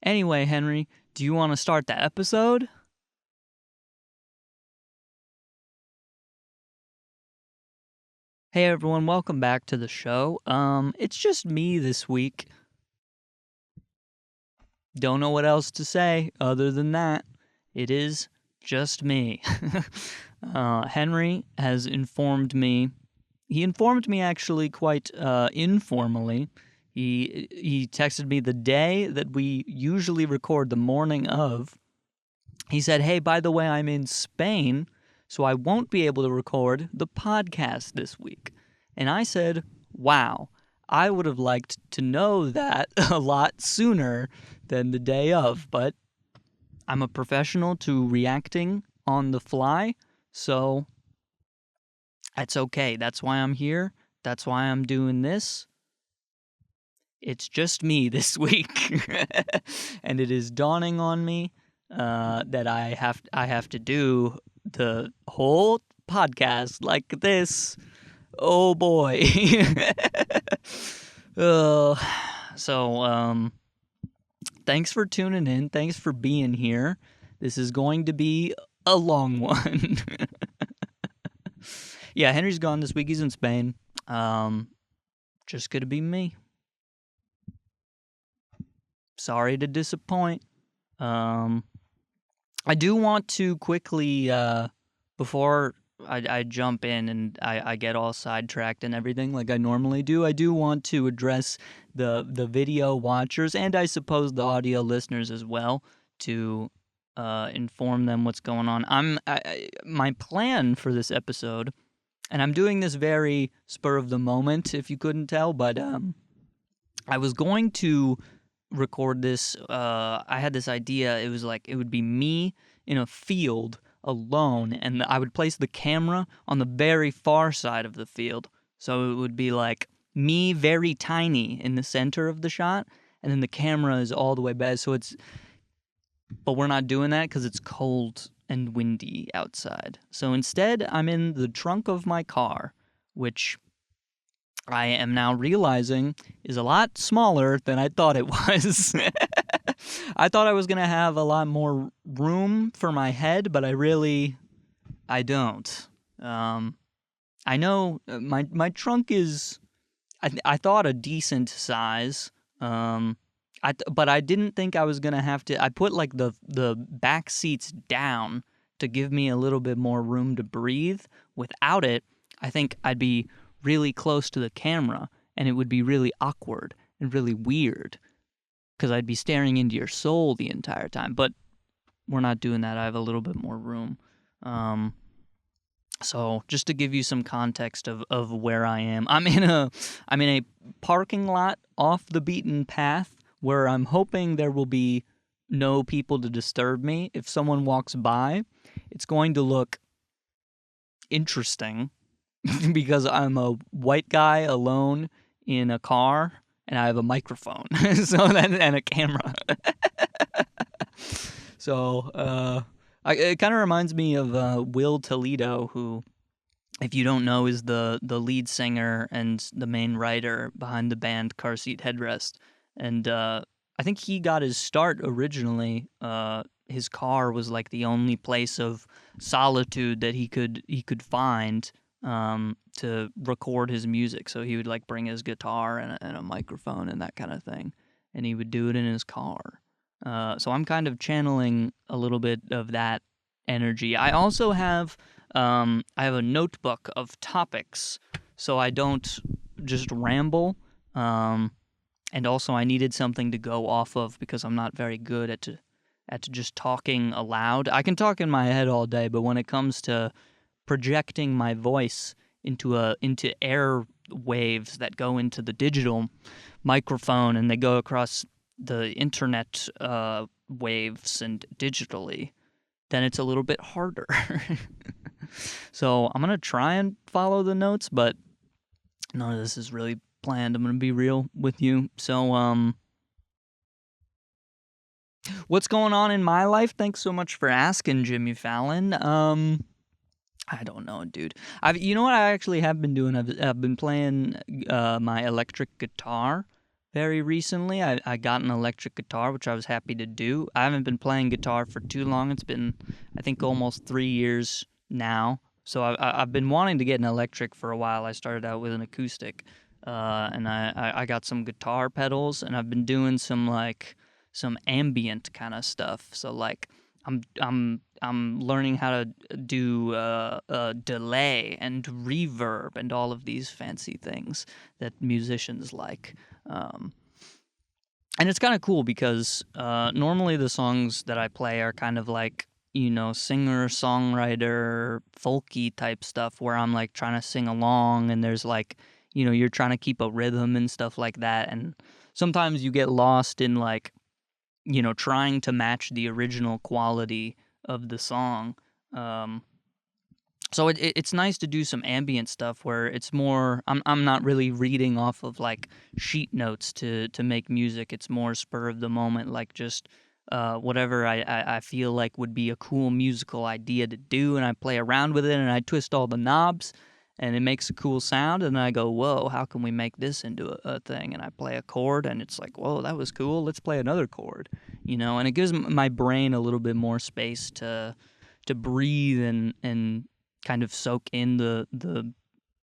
Anyway, Henry, do you want to start the episode? Hey everyone, welcome back to the show. It's just me this week. Don't know what else to say other than that. It is just me. Henry has informed me. He informed me actually quite informally. He texted me the day that we usually record, the morning of. He said, "Hey, by the way, I'm in Spain, so I won't be able to record the podcast this week." And I said, wow, I would have liked to know that a lot sooner than the day of, but I'm a professional to reacting on the fly, so that's okay. That's why I'm here. That's why I'm doing this. It's just me this week, and it is dawning on me that I have to do the whole podcast like this. Oh boy. So thanks for tuning in. Thanks for being here. This is going to be a long one. Yeah, Henry's gone this week. He's in Spain. Just gonna be me. Sorry to disappoint. I do want to quickly, before I jump in and I get all sidetracked and everything like I normally do, I do want to address the video watchers and I suppose the audio listeners as well to inform them what's going on. My plan for this episode, and I'm doing this very spur of the moment if you couldn't tell, but I was going to record this. I had this idea. It was like it would be me in a field alone, and I would place the camera on the very far side of the field. So it would be like me very tiny in the center of the shot, and then the camera is all the way back. But we're not doing that because it's cold and windy outside. So instead, I'm in the trunk of my car, which I am now realizing is a lot smaller than I thought it was. I thought I was going to have a lot more room for my head, but I don't. I know my trunk is, I thought a decent size, but I didn't think I was going to have to, I put like the back seats down to give me a little bit more room to breathe. Without it, I think I'd be really close to the camera, and it would be really awkward and really weird because I'd be staring into your soul the entire time. But we're not doing that. I have a little bit more room. So just to give you some context of where I am, I'm in a parking lot off the beaten path where I'm hoping there will be no people to disturb me. If someone walks by, it's going to look interesting because I'm a white guy alone in a car and I have a microphone and a camera. So it kind of reminds me of Will Toledo, who, if you don't know, is the lead singer and the main writer behind the band Car Seat Headrest. And I think he got his start originally. His car was like the only place of solitude that he could find to record his music. So he would like bring his guitar and a microphone and that kind of thing, and he would do it in his car. So I'm kind of channeling a little bit of that energy. I also have a notebook of topics, so I don't just ramble. And also I needed something to go off of because I'm not very good at just talking aloud. I can talk in my head all day, but when it comes to projecting my voice into air waves that go into the digital microphone and they go across the internet waves and digitally, then it's a little bit harder. So I'm going to try and follow the notes, but none of this is really planned. I'm going to be real with you. So what's going on in my life? Thanks so much for asking, Jimmy Fallon. I don't know, dude. You know what I actually have been doing? I've been playing my electric guitar very recently. I got an electric guitar, which I was happy to do. I haven't been playing guitar for too long. It's been, I think, almost 3 years now. So I've been wanting to get an electric for a while. I started out with an acoustic, and I got some guitar pedals, and I've been doing some ambient kind of stuff. So like I'm learning how to do delay and reverb and all of these fancy things that musicians like. Um, and it's kind of cool because normally the songs that I play are kind of like, singer, songwriter, folky type stuff where I'm like trying to sing along and there's like, you're trying to keep a rhythm and stuff like that. And sometimes you get lost in like, trying to match the original quality of the song. So it's nice to do some ambient stuff where it's more. I'm not really reading off of like sheet notes to make music. It's more spur of the moment, like just whatever I feel like would be a cool musical idea to do, and I play around with it and I twist all the knobs, and it makes a cool sound, and I go, whoa, how can we make this into a thing? And I play a chord, and it's like, whoa, that was cool. Let's play another chord, and it gives my brain a little bit more space to breathe and kind of soak in the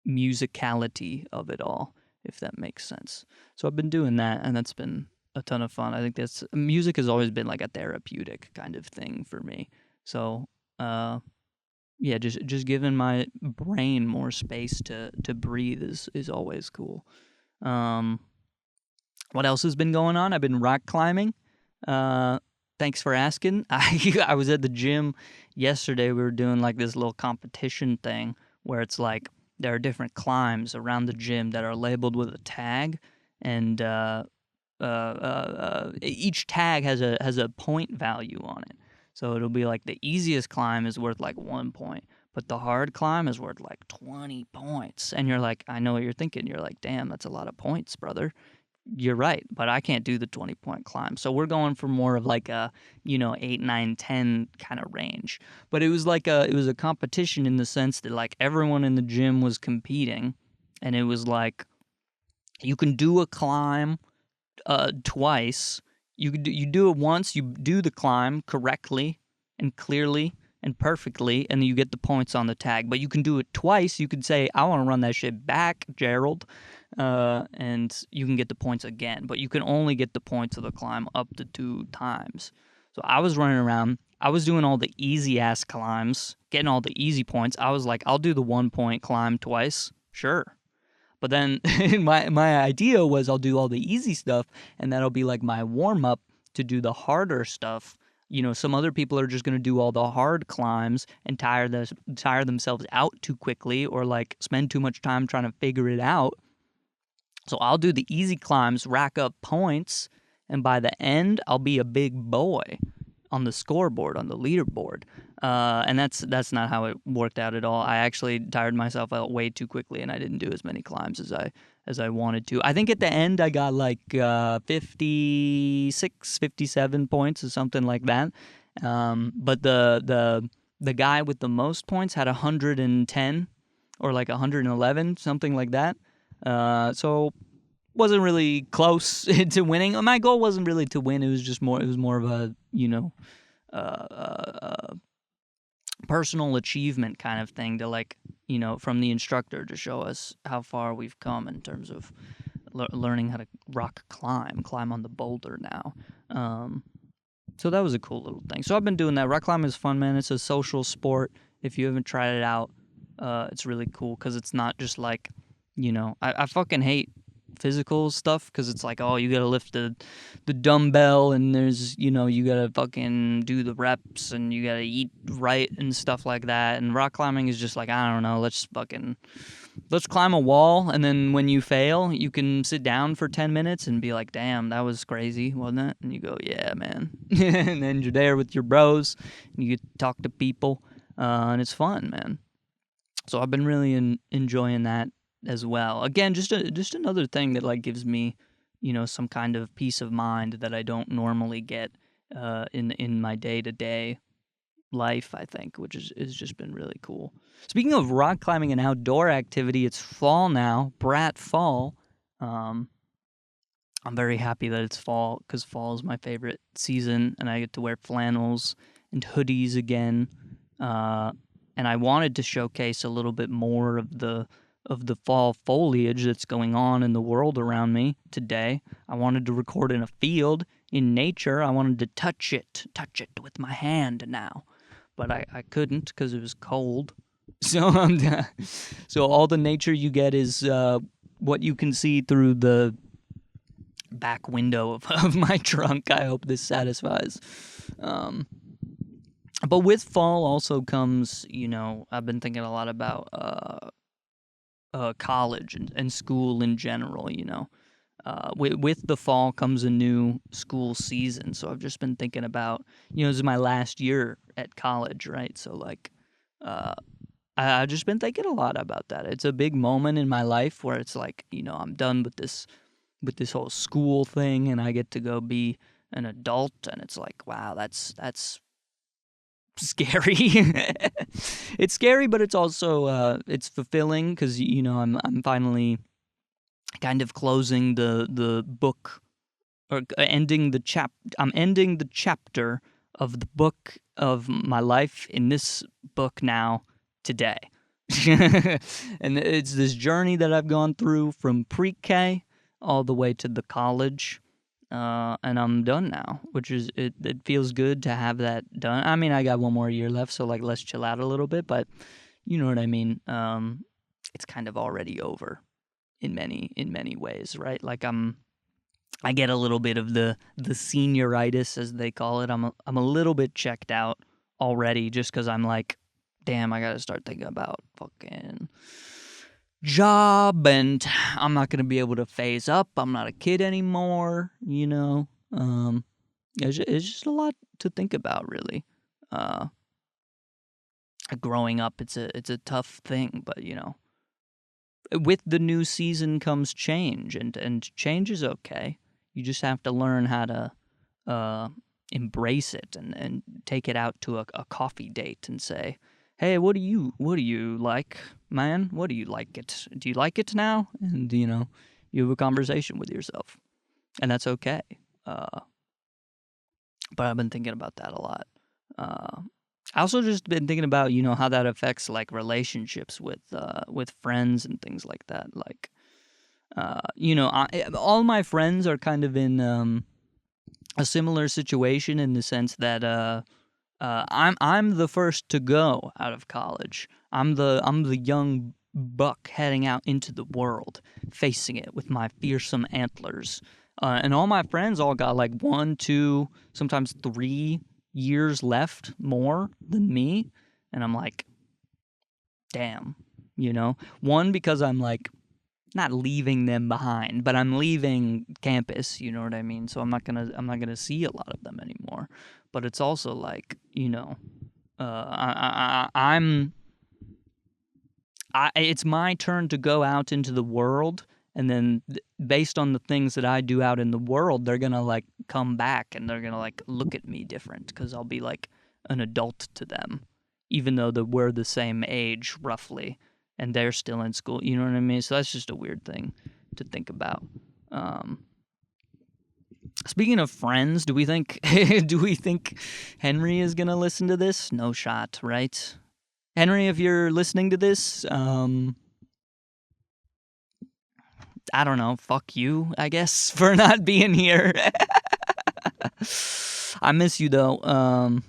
musicality of it all, if that makes sense. So I've been doing that, and that's been a ton of fun. I think music has always been like a therapeutic kind of thing for me. So yeah, just giving my brain more space to breathe is always cool. What else has been going on? I've been rock climbing. Thanks for asking. I was at the gym yesterday. We were doing like this little competition thing where it's like there are different climbs around the gym that are labeled with a tag, and each tag has a point value on it. So it'll be like the easiest climb is worth like 1 point, but the hard climb is worth like 20 points. And you're like, I know what you're thinking. You're like, damn, that's a lot of points, brother. You're right, but I can't do the 20-point climb. So we're going for more of like a, 8, 9, 10 kind of range. But it was a competition in the sense that like everyone in the gym was competing, and it was like you can do a climb twice. You do it once, you do the climb correctly and clearly and perfectly, and then you get the points on the tag. But you can do it twice. You could say, I want to run that shit back, Gerald, and you can get the points again. But you can only get the points of the climb up to 2 times. So I was running around. I was doing all the easy-ass climbs, getting all the easy points. I was like, I'll do the 1-point climb twice. Sure. But then my idea was I'll do all the easy stuff, and that'll be like my warm-up to do the harder stuff. Some other people are just going to do all the hard climbs and tire themselves out too quickly, or like spend too much time trying to figure it out. So I'll do the easy climbs, rack up points, and by the end, I'll be a big boy on the scoreboard, on the leaderboard. And that's not how it worked out at all. I actually tired myself out way too quickly, and I didn't do as many climbs as I wanted to. I think at the end I got like 56, 57 points or something like that. But the guy with the most points had 110 or like 111, something like that. So wasn't really close to winning. My goal wasn't really to win. It was more of a, personal achievement kind of thing to like, from the instructor to show us how far we've come in terms of learning how to rock climb on the boulder now. So that was a cool little thing. So I've been doing that. Rock climbing is fun, man. It's a social sport. If you haven't tried it out, it's really cool because it's not just like, I fucking hate physical stuff because it's like, oh, you gotta lift the dumbbell and there's, you gotta fucking do the reps and you gotta eat right and stuff like that. And rock climbing is just like, I don't know, let's climb a wall, and then when you fail, you can sit down for 10 minutes and be like, damn, that was crazy, wasn't it? And you go, yeah, man. And then you're there with your bros and you get to talk to people, and it's fun, man. So I've been really enjoying that as well. Again, just another thing that like gives me, some kind of peace of mind that I don't normally get in my day-to-day life, I think, which is just been really cool. Speaking of rock climbing and outdoor activity, it's fall now, Brat fall. I'm very happy that it's fall because fall is my favorite season, and I get to wear flannels and hoodies again. Uh, and I wanted to showcase a little bit more of the fall foliage that's going on in the world around me today. I wanted to record in a field in nature. I wanted to touch it with my hand now, but I couldn't because it was cold. So so all the nature you get is what you can see through the back window of my trunk. I hope this satisfies. But with fall also comes, I've been thinking a lot about college and school in general. With the fall comes a new school season. So I've just been thinking about, this is my last year at college, right? So like, I've just been thinking a lot about that. It's a big moment in my life where it's like, I'm done with this whole school thing, and I get to go be an adult, and it's like, wow, that's scary. It's scary, but it's also it's fulfilling because I'm finally kind of closing the book, or ending the I'm ending the chapter of the book of my life in this book now today. And it's this journey that I've gone through from pre-K all the way to the college, and I'm done now, which is, it feels good to have that done. I mean, I got one more year left, so like, let's chill out a little bit, but you know what I mean. It's kind of already over in many ways, right? Like I get a little bit of the senioritis, as they call it. I'm a little bit checked out already, just because I'm like, damn, I gotta start thinking about fucking job, and I'm not gonna be able to phase up. I'm not a kid anymore, It's just a lot to think about, really. Growing up, it's a tough thing, but with the new season comes change, and change is okay. You just have to learn how to embrace it and take it out to a coffee date and say, hey, what do you like, man? What do you like it? Do you like it now? And, you have a conversation with yourself. And that's okay. But I've been thinking about that a lot. I also just been thinking about, how that affects, like, relationships with friends and things like that. Like, all my friends are kind of in a similar situation, in the sense that I'm the first to go out of college. I'm the young buck heading out into the world, facing it with my fearsome antlers. And all my friends all got like 1, 2, sometimes 3 years left more than me, and I'm like, damn, One, because I'm like not leaving them behind, but I'm leaving campus, you know what I mean? So I'm not gonna see a lot of them anymore. But it's also like, it's my turn to go out into the world, and then based on the things that I do out in the world, they're gonna like come back, and they're gonna like look at me different, because I'll be like an adult to them, even though we're the same age roughly, and they're still in school. You know what I mean? So that's just a weird thing to think about. Speaking of friends, do we think Henry is gonna listen to this? No shot, right? Henry, if you're listening to this, I don't know, fuck you, I guess, for not being here. I miss you though,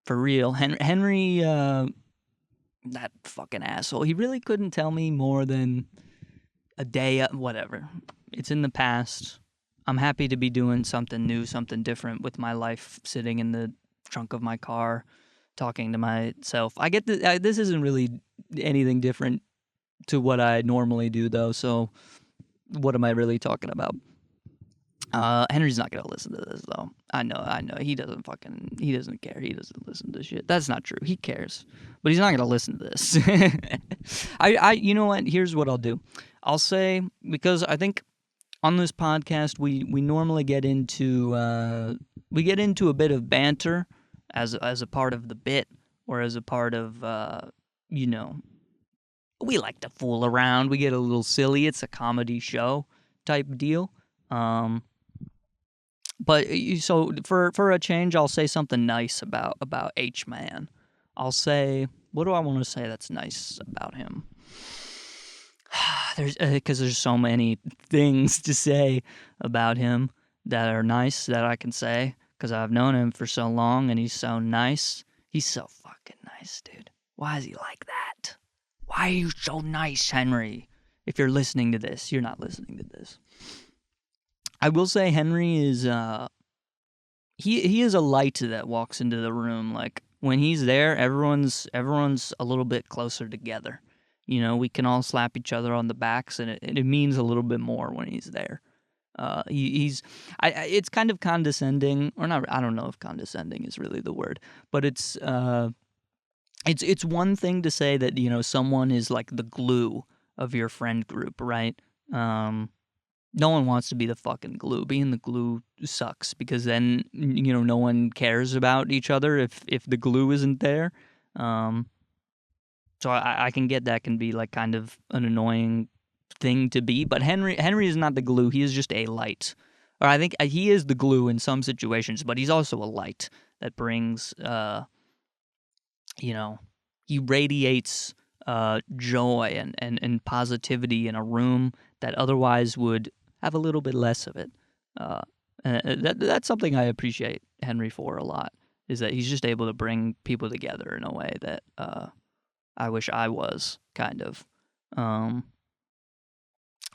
for real. Henry, that fucking asshole, he really couldn't tell me more than a day, whatever. It's in the past. I'm happy to be doing something new, something different with my life, sitting in the trunk of my car, talking to myself. I get this isn't really anything different to what I normally do, though, so what am I really talking about? Henry's not gonna listen to this, though. I know. He doesn't care. He doesn't listen to shit. That's not true. He cares, but he's not gonna listen to this. You know what? Here's what I'll do. I'll say, because I think on this podcast we normally get into a bit of banter as a part of the bit, or as a part of we like to fool around. We get a little silly. It's a comedy show type deal. Um, but so for a change, I'll say something nice about H Man. I'll say, what do I want to say that's nice about him? There's so many things to say about him that are nice that I can say because I've known him for so long and he's so nice. He's so fucking nice, dude. Why is he like that? Why are you so nice, Henry? If you're listening to this, you're not listening to this. I will say Henry is he is a light that walks into the room. Like when he's there, everyone's a little bit closer together. You know, we can all slap each other on the backs, and it means a little bit more when he's there. It's kind of condescending, or not. I don't know if condescending is really the word, but it's one thing to say that, you know, someone is like the glue of your friend group, right? No one wants to be the fucking glue. Being the glue sucks because then, you know, no one cares about each other if the glue isn't there. So I can get that can be like kind of an annoying thing to be. But Henry is not the glue. He is just a light. Or I think he is the glue in some situations, but he's also a light that brings, you know, he radiates joy and positivity in a room that otherwise would have a little bit less of it. That's something I appreciate Henry for a lot, is that he's just able to bring people together in a way that I wish I was, kind of. And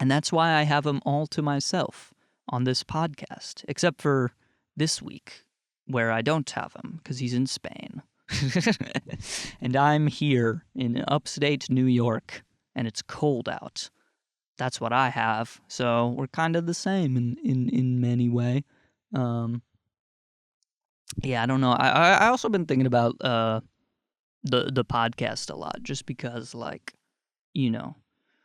that's why I have him all to myself on this podcast, except for this week, where I don't have him, because he's in Spain. And I'm here in upstate New York, and it's cold out. That's what I have. So we're kind of the same in many way. Yeah, I don't know. I also been thinking about the podcast a lot, just because, like, you know,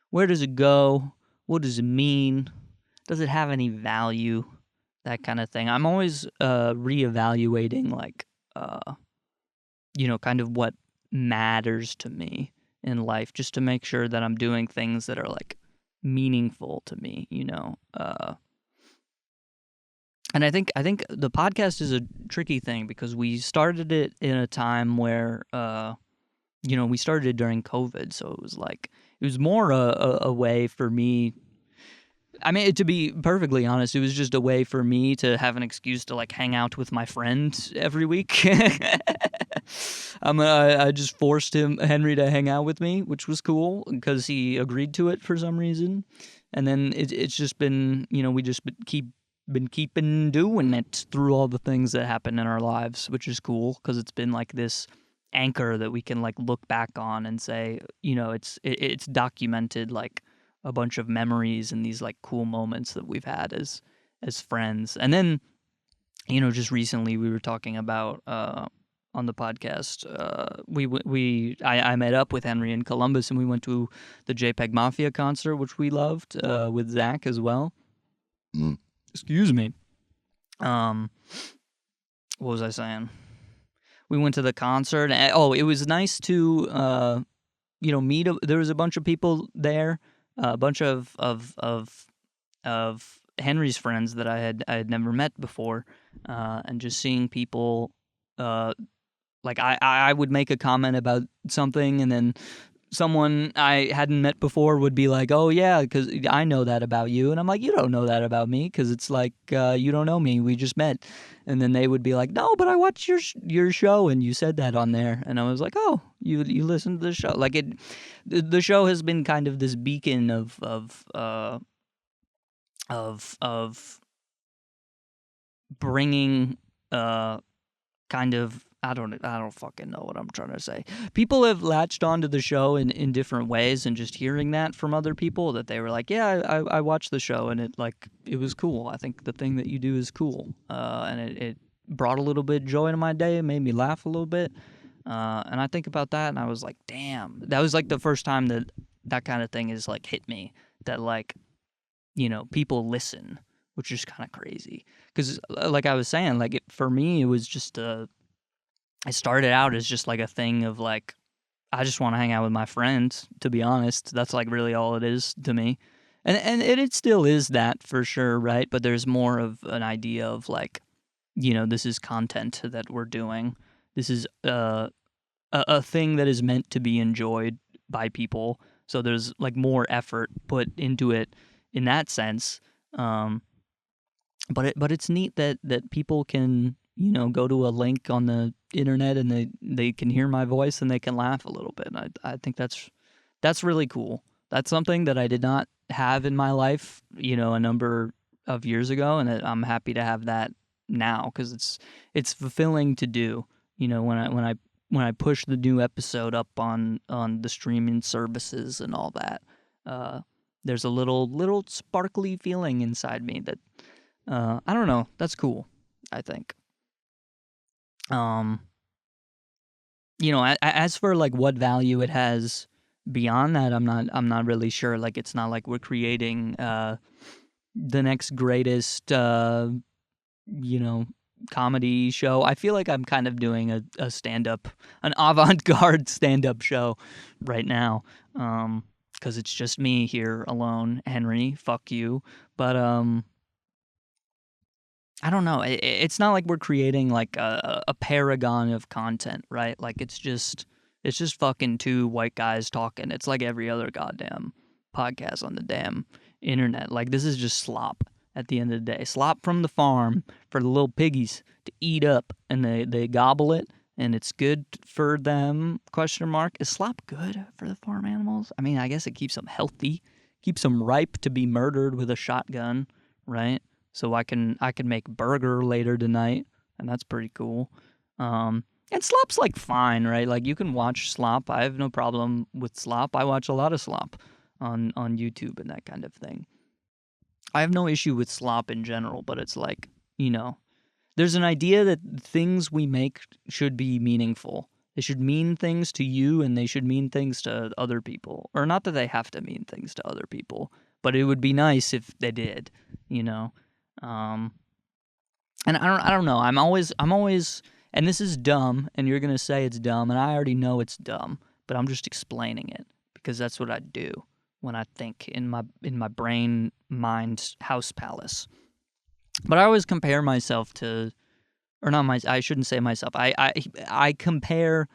where does it go? What does it mean? Does it have any value? That kind of thing. I'm always reevaluating, like, you know, kind of what matters to me in life, just to make sure that I'm doing things that are like meaningful to me, you know. And I think the podcast is a tricky thing because we started it in a time where you know, we started it during COVID, so it was more a way for me. I mean, to be perfectly honest, it was just a way for me to have an excuse to like hang out with my friend every week. I just forced Henry, to hang out with me, which was cool because he agreed to it for some reason. And then it's just been, you know, we just been keeping doing it through all the things that happen in our lives, which is cool because it's been like this anchor that we can like look back on and say, you know, it's documented like a bunch of memories and these like cool moments that we've had as friends. And then, you know, just recently we were talking about on the podcast, I met up with Henry in Columbus and we went to the JPEG Mafia concert, which we loved, with Zach as well. Excuse me. What was I saying? We went to the concert. And, it was nice to, you know, meet. There was a bunch of people there, a bunch of Henry's friends that I had never met before, and just seeing people. Like I would make a comment about something, and then someone I hadn't met before would be like, "Oh yeah, because I know that about you," and I'm like, "You don't know that about me, because it's like you don't know me. We just met." And then they would be like, "No, but I watched your show, and you said that on there," and I was like, "Oh, you listened to the show?" Like the show has been kind of this beacon of bringing kind of. I don't fucking know what I'm trying to say. People have latched onto the show in different ways, and just hearing that from other people, that they were like, yeah, I watched the show and it was cool. I think the thing that you do is cool. And it brought a little bit of joy to my day. It made me laugh a little bit. And I think about that and I was like, damn, that was like the first time that kind of thing has like hit me, that like, you know, people listen, which is kind of crazy. Because like I was saying, like for me, it was just it started out as just like a thing of like, I just want to hang out with my friends, to be honest. That's like really all it is to me. And it still is that for sure, right? But there's more of an idea of like, this is content that we're doing. This is a thing that is meant to be enjoyed by people. So there's like more effort put into it in that sense. But it's neat that people can go to a link on the internet and they can hear my voice and they can laugh a little bit. And I think that's really cool. That's something that I did not have in my life, a number of years ago, and I'm happy to have that now because it's fulfilling to do. When I push the new episode up on the streaming services and all that, there's a little sparkly feeling inside me that I don't know. That's cool, I think. As for like what value it has beyond that, I'm not really sure. Like, it's not like we're creating the next greatest comedy show. I feel like I'm kind of doing a stand-up, an avant-garde stand-up show right now, because it's just me here alone. Henry, fuck you. But I don't know. It's not like we're creating like a paragon of content, right? Like it's just fucking two white guys talking. It's like every other goddamn podcast on the damn internet. Like, this is just slop at the end of the day. Slop from the farm for the little piggies to eat up, and they gobble it, and it's good for them, question mark. Is slop good for the farm animals? I mean, I guess it keeps them healthy, keeps them ripe to be murdered with a shotgun, right? So I can make burger later tonight, and that's pretty cool. And slop's like fine, right? Like, you can watch slop. I have no problem with slop. I watch a lot of slop on YouTube and that kind of thing. I have no issue with slop in general, but it's like, there's an idea that things we make should be meaningful. They should mean things to you, and they should mean things to other people. Or not that they have to mean things to other people, but it would be nice if they did, And I don't know. I'm always, and this is dumb, and you're gonna say it's dumb, and I already know it's dumb, but I'm just explaining it because that's what I do when I think in my brain mind house palace. But I always compare myself to, or not I shouldn't say myself. I compare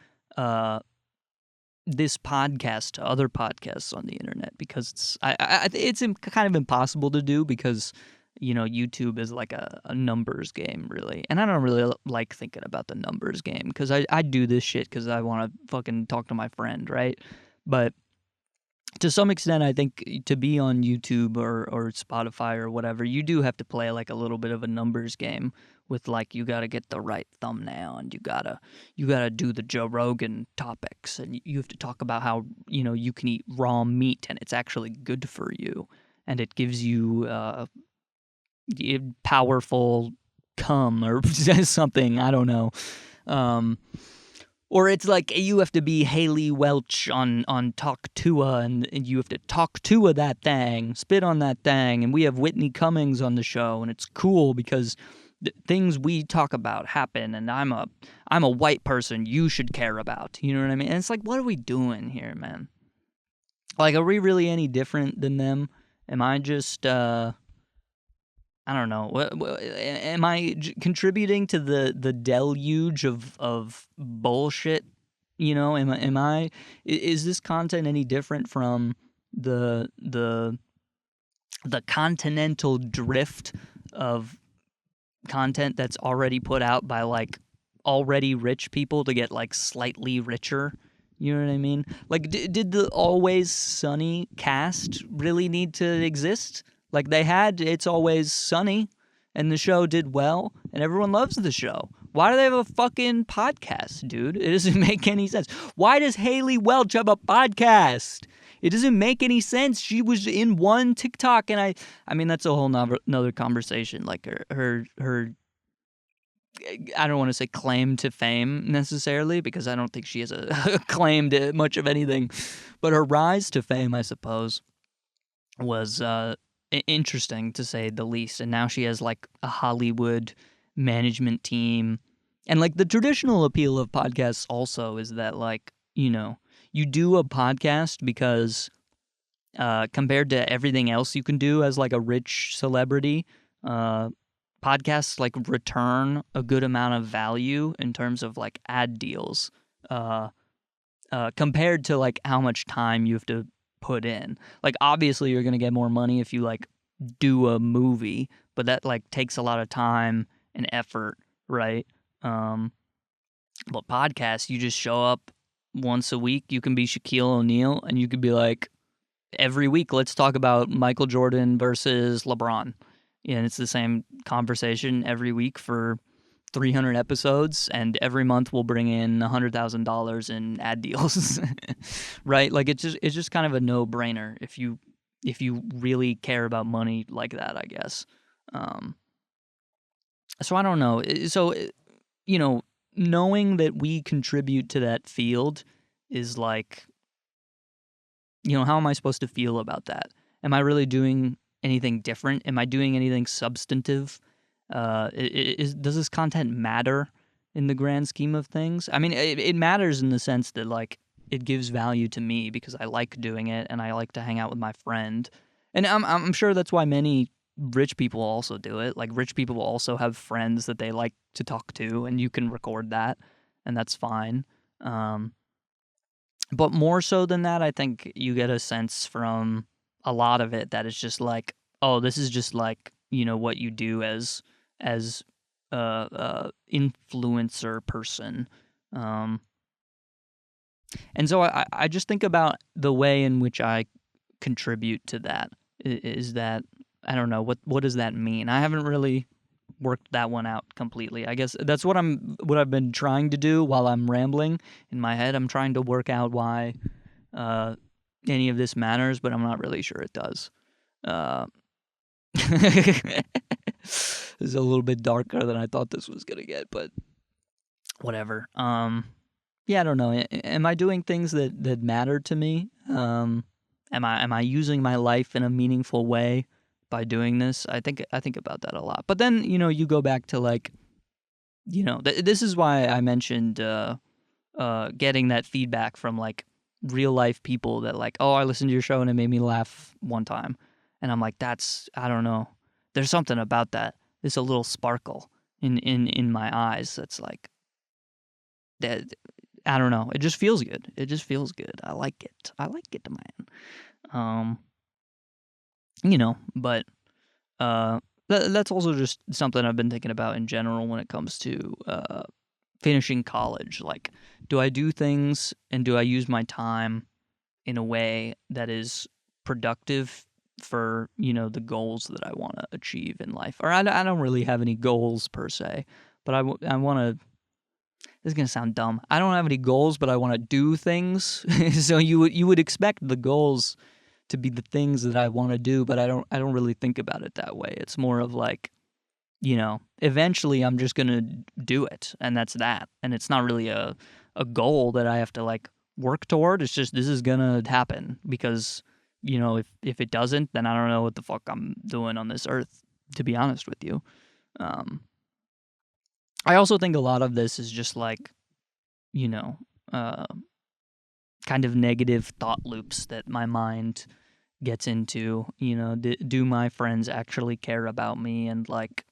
this podcast to other podcasts on the internet because it's kind of impossible to do because YouTube is like a numbers game, really. And I don't really like thinking about the numbers game because I do this shit because I want to fucking talk to my friend, right? But to some extent, I think to be on YouTube or Spotify or whatever, you do have to play like a little bit of a numbers game with like, you got to get the right thumbnail, and you gotta do the Joe Rogan topics, and you have to talk about how you can eat raw meat and it's actually good for you, and it gives you powerful cum or something. I don't know. Or it's like you have to be Haley Welch on Talk Tua, and you have to talk Tua that thing, spit on that thing, and we have Whitney Cummings on the show, and it's cool because the things we talk about happen, and I'm a white person you should care about. You know what I mean? And it's like, what are we doing here, man? Like, are we really any different than them? Am I just I don't know. Am I contributing to the deluge of bullshit? Am I? Is this content any different from the continental drift of content that's already put out by like already rich people to get like slightly richer? You know what I mean? Like, did the Always Sunny cast really need to exist? Like, they had It's Always Sunny, and the show did well, and everyone loves the show. Why do they have a fucking podcast, dude? It doesn't make any sense. Why does Haley Welch have a podcast? It doesn't make any sense. She was in one TikTok, and I mean, that's a whole another conversation. Like, her I don't want to say claim to fame necessarily, because I don't think she has a claim to much of anything. But her rise to fame, I suppose, was interesting to say the least. And now she has like a Hollywood management team. And like the traditional appeal of podcasts also is that, like, you do a podcast because compared to everything else you can do as like a rich celebrity, podcasts like return a good amount of value in terms of like ad deals, compared to like how much time you have to put in. Like obviously you're gonna get more money if you like do a movie, but that like takes a lot of time and effort, right? Um, but podcasts, you just show up once a week. You can be Shaquille O'Neal, and you could be like, every week, let's talk about Michael Jordan versus LeBron. And it's the same conversation every week for 300 episodes, and every month we'll bring in $100,000 in ad deals, right? Like it's just kind of a no brainer if you really care about money like that, I guess. Um, so I don't know. So you know, knowing that we contribute to that field is like, how am I supposed to feel about that? Am I really doing anything different? Am I doing anything substantive? Does this content matter in the grand scheme of things? I mean, it matters in the sense that like it gives value to me because I like doing it and I like to hang out with my friend, and I'm sure that's why many rich people also do it. Like rich people also have friends that they like to talk to, and you can record that, and that's fine. Um, but more so than that, I think you get a sense from a lot of it that it's just like, oh, this is just like, what you do as influencer person. Um, and so I just think about the way in which I contribute to that. Is that, I don't know, what does that mean? I haven't really worked that one out completely. I guess that's what I've been trying to do while I'm rambling in my head. I'm trying to work out why uh, any of this matters, but I'm not really sure it does. Uh, this is a little bit darker than I thought this was gonna get, but whatever. Yeah, I don't know. Am I doing things that matter to me? Am I using my life in a meaningful way by doing this? I think about that a lot. But then you go back to like this is why I mentioned getting that feedback from like real life people that like, oh, I listened to your show and it made me laugh one time, and I'm like, I don't know, there's something about that. There's a little sparkle in my eyes that's like that. I don't know. It just feels good. It just feels good. I like it. I like it, man. Um, but that's also just something I've been thinking about in general when it comes to finishing college. Like, do I do things and do I use my time in a way that is productive for, the goals that I want to achieve in life? Or I don't really have any goals per se, but I want to. This is gonna sound dumb. I don't have any goals, but I want to do things. So you would expect the goals to be the things that I want to do, but I don't really think about it that way. It's more of like, eventually I'm just gonna do it, and that's that. And it's not really a goal that I have to like work toward. It's just this is gonna happen because if it doesn't, then I don't know what the fuck I'm doing on this earth. To be honest with you, um, I also think a lot of this is just like you know uh, kind of negative thought loops that my mind gets into. Do my friends actually care about me, and like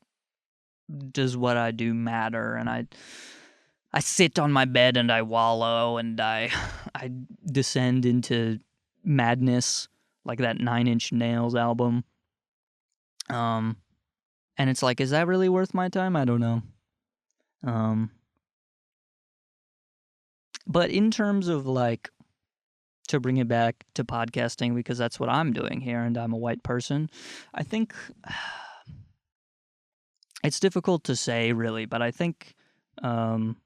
does what I do matter? And I sit on my bed and I wallow and I I descend into madness like that 9 Inch Nails album. Um and it's like, is that really worth my time? I don't know. Um but in terms of like, to bring it back to podcasting, because that's what I'm doing here and I'm a white person, I think it's difficult to say really, but I think um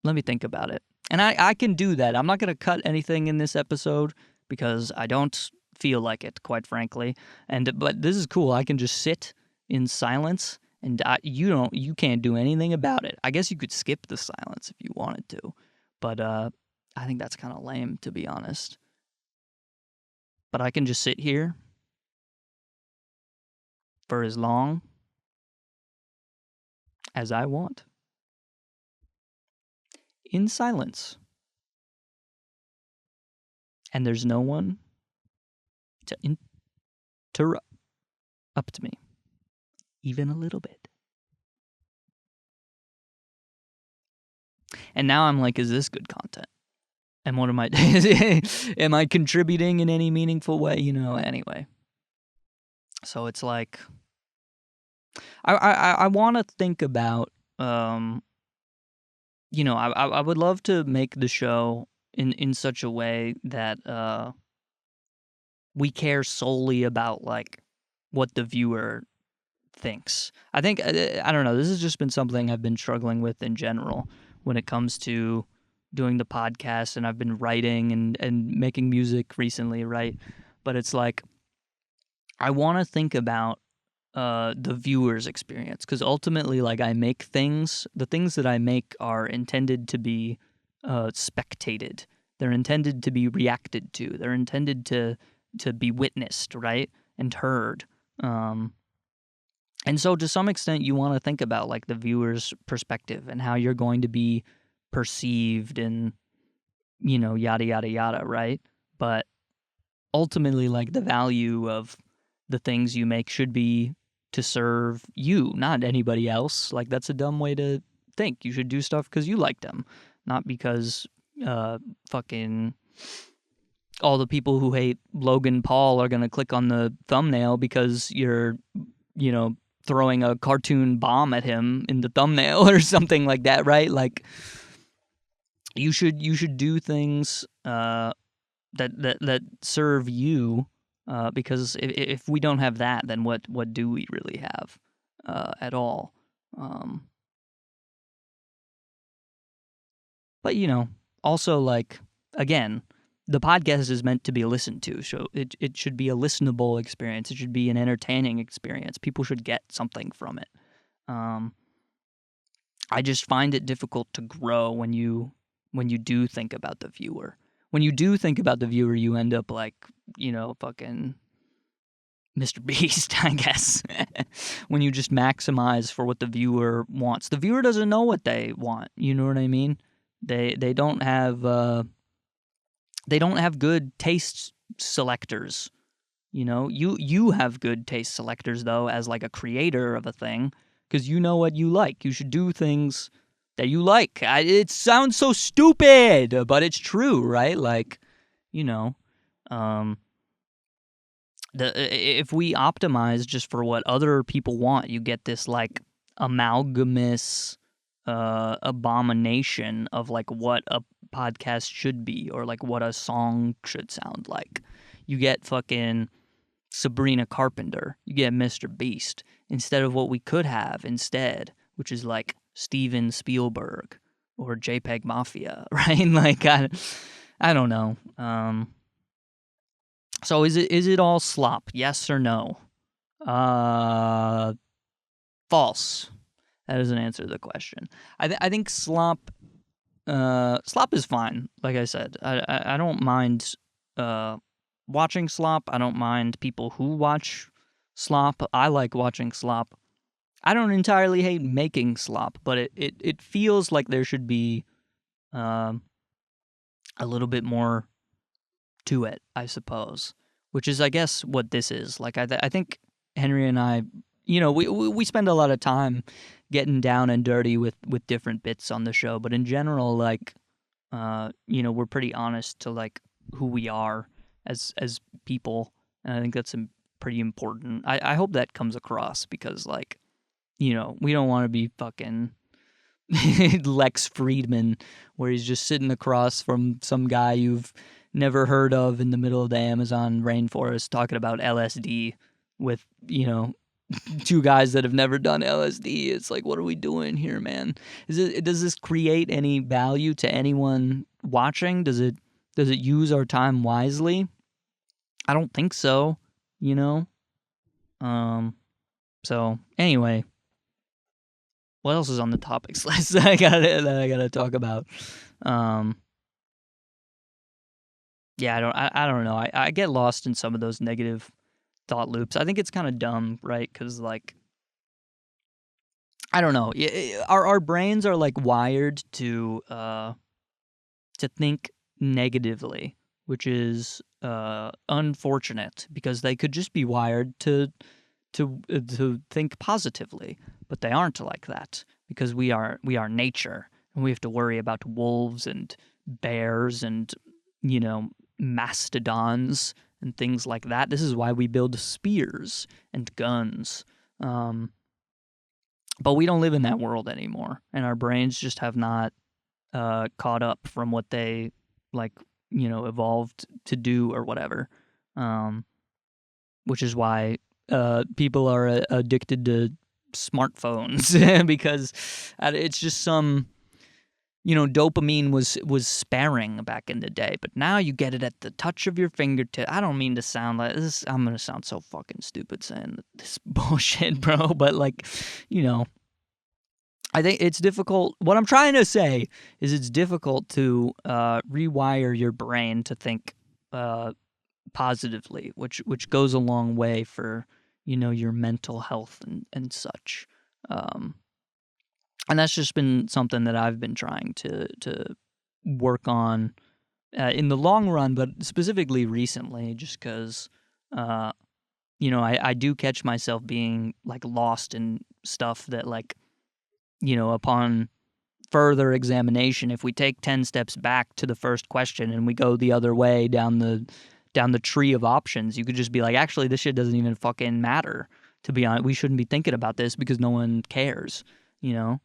let me think about it. And I can do that. I'm not going to cut anything in this episode because I don't feel like it, quite frankly. But this is cool. I can just sit in silence, and you can't do anything about it. I guess you could skip the silence if you wanted to, but I think that's kind of lame, to be honest. But I can just sit here for as long as I want in silence. and there's no one to interrupt me, even a little bit. And now I'm like, is this good content? And what am I am I contributing in any meaningful way? Anyway. So it's like, I want to think about, I would love to make the show in such a way that we care solely about like what the viewer thinks. I think, I don't know, this has just been something I've been struggling with in general when it comes to doing the podcast, and I've been writing and making music recently, right? But it's like, I want to think about the viewer's experience, because ultimately, like, I make things. The things that I make are intended to be spectated. They're intended to be reacted to. They're intended to be witnessed, right, and heard. And so, to some extent, you want to think about like the viewer's perspective and how you're going to be perceived, and yada yada yada, right? But ultimately, like, the value of the things you make should be to serve you, not anybody else. Like, that's a dumb way to think. You should do stuff because you like them, not because fucking all the people who hate Logan Paul are gonna click on the thumbnail because you're, throwing a cartoon bomb at him in the thumbnail or something like that, right? Like, you should do things that serve you, because if we don't have that, then what do we really have at all? But also, like, again, the podcast is meant to be listened to, so it should be a listenable experience. It should be an entertaining experience. People should get something from it. I just find it difficult to grow when you do think about the viewer. When you do think about the viewer, you end up like, fucking Mr. Beast, I guess. When you just maximize for what the viewer wants. The viewer doesn't know what they want. You know what I mean? They don't have good taste selectors. You have good taste selectors, though, as like a creator of a thing, because you know what you like. You should do things that you like. It sounds so stupid, but it's true, right? Like, if we optimize just for what other people want, you get this like amalgamous abomination of like what a podcast should be, or like what a song should sound like. You get fucking Sabrina Carpenter, you get Mr. Beast, instead of what we could have instead, which is like Steven Spielberg or JPEG Mafia, right? Like, I don't know. So is it all slop? Yes or no? False. That doesn't answer the question. I think slop is fine. Like I said, I don't mind watching slop. I don't mind people who watch slop. I like watching slop. I don't entirely hate making slop, but it feels like there should be a little bit more to it, I suppose, which is, I guess, what this is. Like, I think Henry and I, we spend a lot of time getting down and dirty with different bits on the show, but in general, like, we're pretty honest to like who we are as people, and I think that's pretty important. I hope that comes across, because, like, we don't want to be fucking Lex Friedman, where he's just sitting across from some guy you've never heard of in the middle of the Amazon rainforest talking about LSD with, two guys that have never done LSD. It's like, what are we doing here, man? Does this create any value to anyone watching? Does it use our time wisely? I don't think so, So anyway, what else is on the topics list that I gotta talk about? Yeah, I don't know. I get lost in some of those negative thought loops. I think it's kind of dumb, right? Because, like, I don't know. Our brains are like wired to think negatively, which is unfortunate because they could just be wired to think positively, but they aren't like that because we are nature, and we have to worry about wolves and bears and mastodons and things like that. This is why we build spears and guns. But we don't live in that world anymore, and our brains just have not caught up from what they evolved to do or whatever. Which is why people are addicted to smartphones because it's just some dopamine was sparing back in the day, but now you get it at the touch of your fingertip. I don't mean to sound like this. I'm gonna sound so fucking stupid saying this bullshit, bro. But I think it's difficult. What I'm trying to say is it's difficult to rewire your brain to think positively, which goes a long way for your mental health and such. And that's just been something that I've been trying to work on in the long run, but specifically recently, just because I do catch myself being lost in stuff that upon further examination, if we take 10 steps back to the first question and we go the other way down the tree of options, you could just be like, actually, this shit doesn't even fucking matter. To be honest, we shouldn't be thinking about this because no one cares, but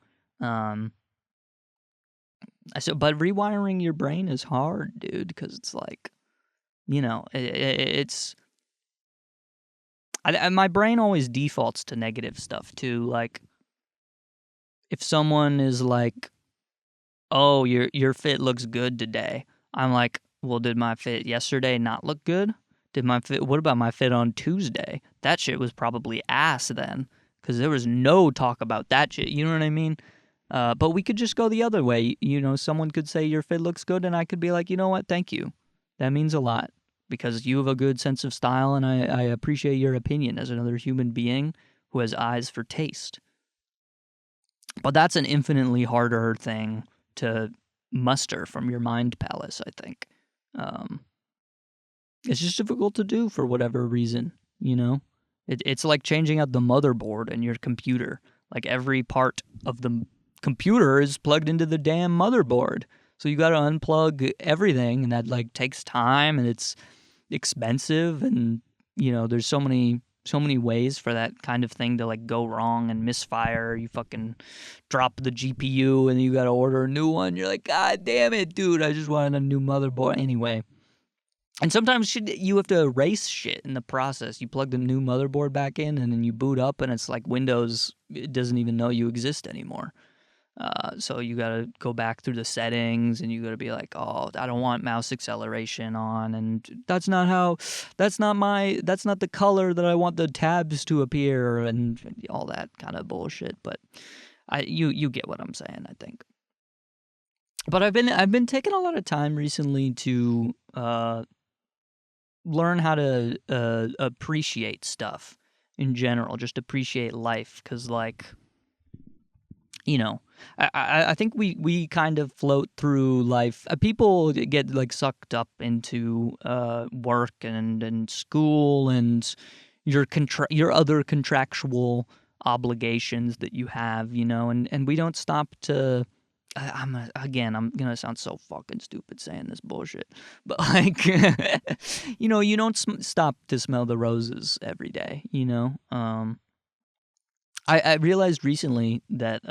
rewiring your brain is hard, dude, because it's it's my brain always defaults to negative stuff too. If someone is like, "Oh, your fit looks good today," I'm like, "Well, did my fit yesterday not look good? What about my fit on Tuesday? That shit was probably ass then, because there was no talk about that shit." You know what I mean? But we could just go the other way. Someone could say your fit looks good, and I could be like, you know what? Thank you. That means a lot because you have a good sense of style, and I appreciate your opinion as another human being who has eyes for taste. But that's an infinitely harder thing to muster from your mind palace, I think. It's just difficult to do for whatever reason, It's like changing out the motherboard in your computer. Every part of the computer is plugged into the damn motherboard. So you got to unplug everything, and that takes time, and it's expensive, and there's so many ways for that kind of thing to go wrong and misfire. You fucking drop the GPU and you got to order a new one. You're like, God damn it, dude, I just wanted a new motherboard anyway. And sometimes you have to erase shit in the process. You plug the new motherboard back in, and then you boot up, and it's like Windows, it doesn't even know you exist anymore. So you got to go back through the settings, and you got to be like, oh, I don't want mouse acceleration on, and that's not the color that I want the tabs to appear, and all that kind of bullshit. But you get what I'm saying, I think. But I've been taking a lot of time recently to learn how to appreciate stuff in general, just appreciate life, because I think we kind of float through life. People get sucked up into work and school and your other contractual obligations that you have, and we don't stop to. I'm gonna sound so fucking stupid saying this bullshit, but you don't stop to smell the roses every day, I realized recently that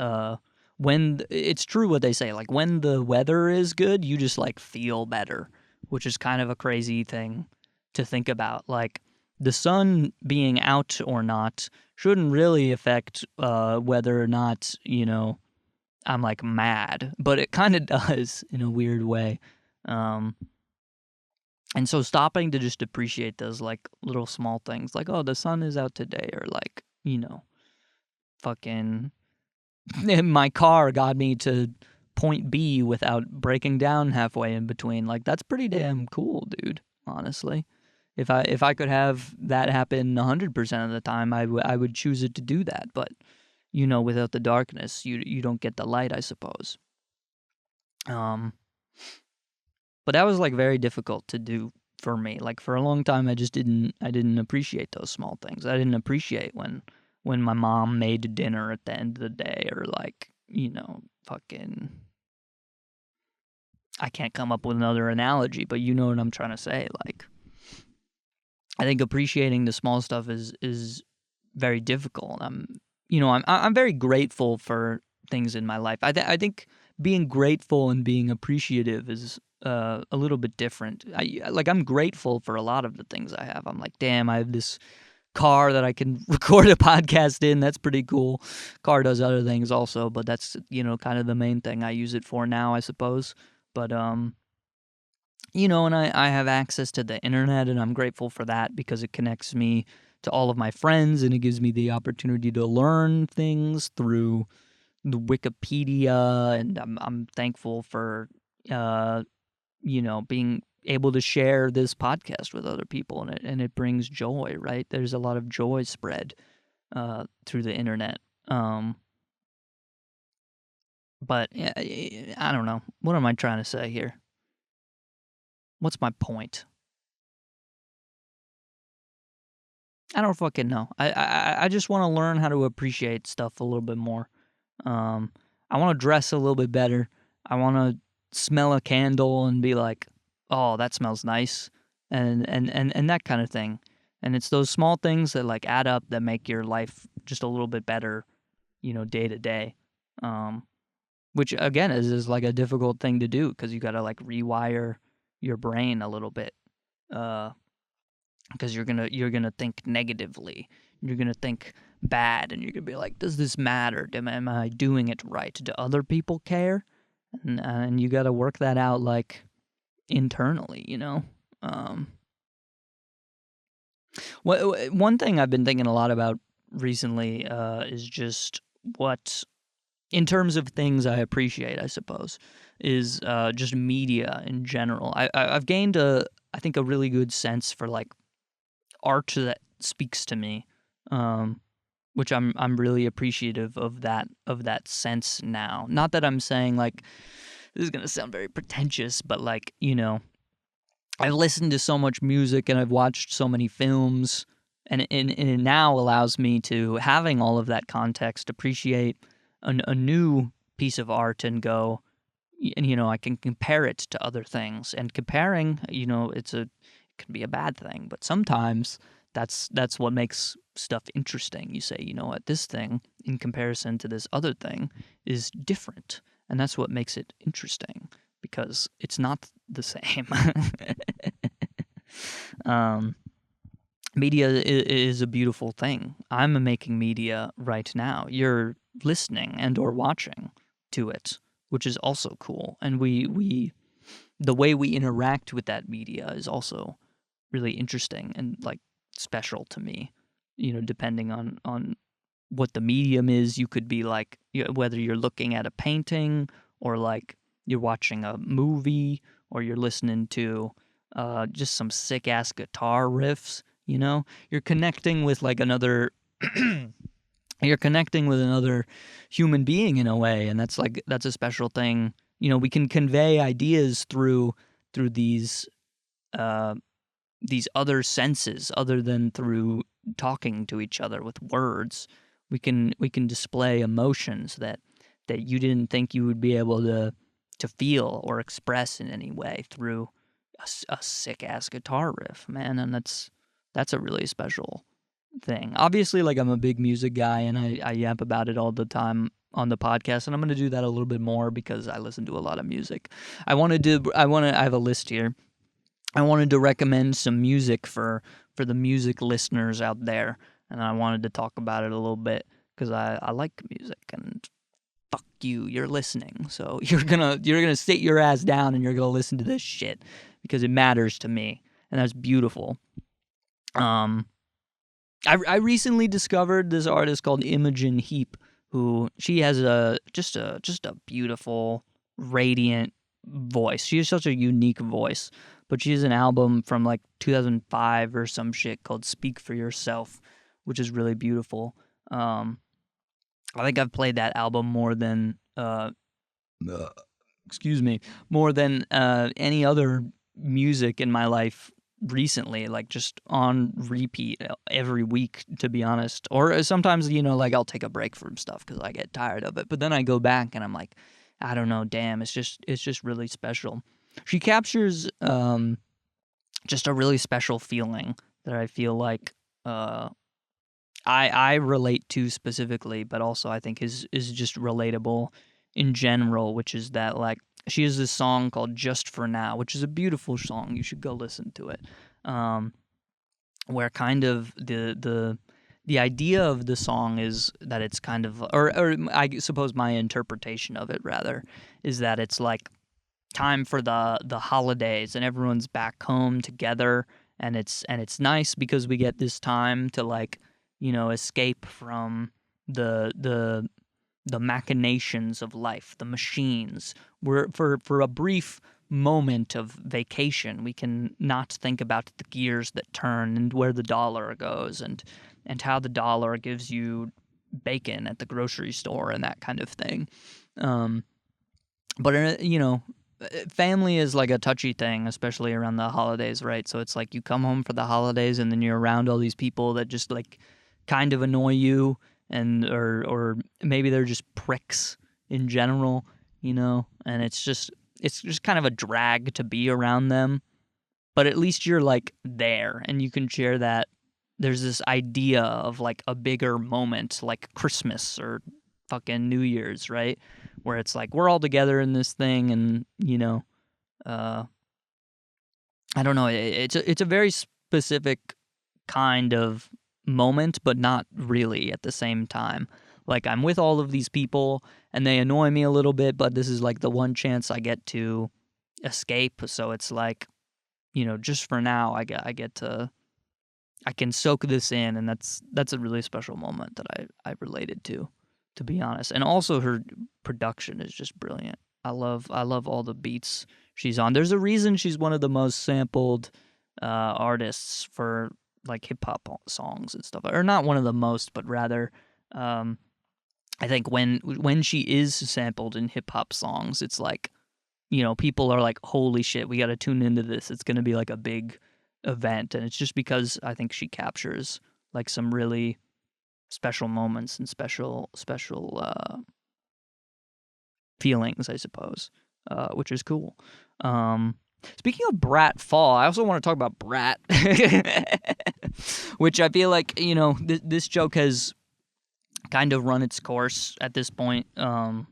when it's true what they say, when the weather is good, you just feel better, which is kind of a crazy thing to think about. The sun being out or not shouldn't really affect whether or not I'm mad, but it kind of does in a weird way. And so stopping to just appreciate those little small things, oh, the sun is out today, or fucking my car got me to point B without breaking down halfway in between. That's pretty damn cool, dude, honestly. If I could have that happen 100% of the time, I would choose it to do that. But without the darkness, you don't get the light, I suppose. But that was like very difficult to do for me. Like for a long time, I didn't appreciate those small things. I didn't appreciate when my mom made dinner at the end of the day, or like, fucking, I can't come up with another analogy, but you know what I'm trying to say. Like, I think appreciating the small stuff is very difficult. I'm very grateful for things in my life. I think being grateful and being appreciative is a little bit different. I'm grateful for a lot of the things I have. I'm like, damn, I have this car that I can record a podcast in. That's pretty cool. Car does other things also, but that's, kind of the main thing I use it for now, I suppose. But and I have access to the internet, and I'm grateful for that because it connects me to all of my friends, and it gives me the opportunity to learn things through the Wikipedia, and I'm thankful for being able to share this podcast with other people, and it brings joy, right? There's a lot of joy spread through the internet. But I don't know. What am I trying to say here? What's my point? I don't fucking know. I just want to learn how to appreciate stuff a little bit more. I want to dress a little bit better. I want to smell a candle and be like, oh, that smells nice, and that kind of thing. And it's those small things that like add up that make your life just a little bit better, day to day. Which again is like a difficult thing to do because you got to like rewire your brain a little bit. Because you're gonna think negatively, you're gonna think bad, and you're gonna be like, does this matter? Am I doing it right? Do other people care? And you gotta work that out like internally, One thing I've been thinking a lot about recently is just what, in terms of things I appreciate, I suppose, is just media in general. I've gained I think a really good sense for like art that speaks to me, which I'm really appreciative of that sense now. Not that I'm saying like this is gonna sound very pretentious, but like I've listened to so much music and I've watched so many films, and it now allows me to, having all of that context, appreciate a new piece of art and go, and I can compare it to other things. And comparing, it can be a bad thing, but sometimes that's what makes stuff interesting. You say, what, this thing in comparison to this other thing is different, and that's what makes it interesting because it's not the same. Media is a beautiful thing. I'm making media right now. You're listening and or watching to it, which is also cool. And we the way we interact with that media is also really interesting and like special to me. Depending on what the medium is, you could be like, whether you're looking at a painting or like you're watching a movie or you're listening to just some sick ass guitar riffs. You're connecting with like another. You're connecting with another human being in a way, and that's a special thing. We can convey ideas through these other senses other than through talking to each other with words. We can display emotions that you didn't think you would be able to feel or express in any way through a sick ass guitar riff, man. And that's a really special thing. Obviously, like, I'm a big music guy and I yap about it all the time on the podcast, and I'm going to do that a little bit more because I listen to a lot of music. I have a list here. I wanted to recommend some music for the music listeners out there, and I wanted to talk about it a little bit because I like music, and fuck you, you're listening. So you're gonna sit your ass down and you're gonna listen to this shit because it matters to me, and that's beautiful. I recently discovered this artist called Imogen Heap, who she has just a beautiful, radiant voice. She has such a unique voice. But she has an album from like 2005 or some shit called "Speak for Yourself," which is really beautiful. I think I've played that album more than excuse me, more than any other music in my life recently, like just on repeat every week, to be honest. Or sometimes, like I'll take a break from stuff because I get tired of it, but then I go back and I'm like, I don't know, damn, it's just really special. She captures just a really special feeling that I feel like I relate to specifically, but also I think is just relatable in general, which is that, like, she has this song called "Just for Now," which is a beautiful song. You should go listen to it. Where kind of the idea of the song is that it's kind of, or I suppose my interpretation of it rather is that it's like time for the holidays and everyone's back home together, and it's nice because we get this time to, like, escape from the machinations of life, the machines. We're for a brief moment of vacation, we can not think about the gears that turn and where the dollar goes, and how the dollar gives you bacon at the grocery store and that kind of thing. But family is like a touchy thing, especially around the holidays, right? So it's like you come home for the holidays and then you're around all these people that just, like, kind of annoy you, and or maybe they're just pricks in general, and it's just kind of a drag to be around them. But at least you're, like, there and you can share that. There's this idea of, like, a bigger moment, like Christmas or fucking New Year's, right? Where it's like we're all together in this thing, and I don't know. It's a very specific kind of moment, but not really at the same time. Like, I'm with all of these people, and they annoy me a little bit, but this is like the one chance I get to escape. So it's like, just for now, I can soak this in, and that's a really special moment that I related to be honest. And also her production is just brilliant. I love all the beats she's on. There's a reason she's one of the most sampled artists for, like, hip hop songs and stuff. Or not one of the most, but rather, I think when she is sampled in hip hop songs, it's like, people are like, holy shit, we got to tune into this. It's going to be like a big event. And it's just because I think she captures, like, some really special moments and special feelings, I suppose, which is cool. Speaking of Brat Fall, I also want to talk about Brat, which I feel like, this joke has kind of run its course at this point, but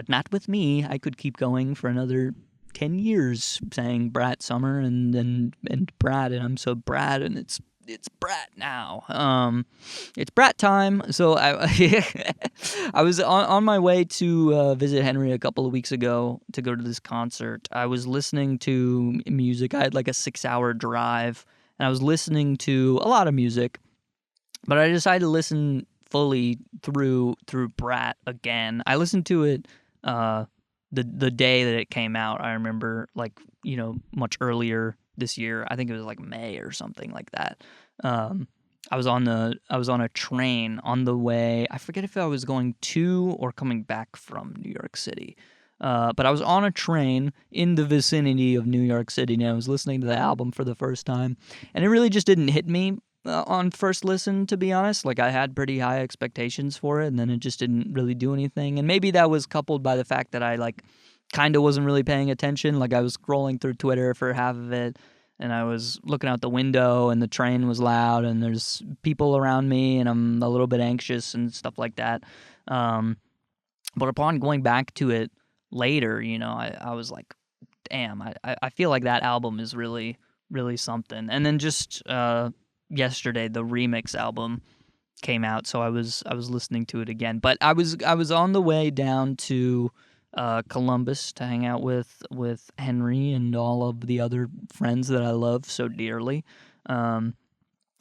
not with me. I could keep going for another 10 years saying Brat Summer and Brat, and I'm so Brat, and it's Brat now. It's Brat time. So I was on my way to visit Henry a couple of weeks ago to go to this concert. I was listening to music. I had like a 6-hour drive, and I was listening to a lot of music, but I decided to listen fully through Brat again. I listened to it the day that it came out. I remember, like, much earlier this year. I think it was like May or something like that. I was on a train on the way. I forget if I was going to or coming back from New York City. But I was on a train in the vicinity of New York City, and I was listening to the album for the first time, and it really just didn't hit me on first listen, to be honest. Like, I had pretty high expectations for it, and then it just didn't really do anything. And maybe that was coupled by the fact that I, like, kind of wasn't really paying attention. Like, I was scrolling through Twitter for half of it, and I was looking out the window, and the train was loud, and there's people around me, and I'm a little bit anxious and stuff like that. But upon going back to it later, I was like, damn, I feel like that album is really, really something. And then just yesterday, the remix album came out, so I was listening to it again. But I was on the way down to Columbus to hang out with Henry and all of the other friends that I love so dearly. And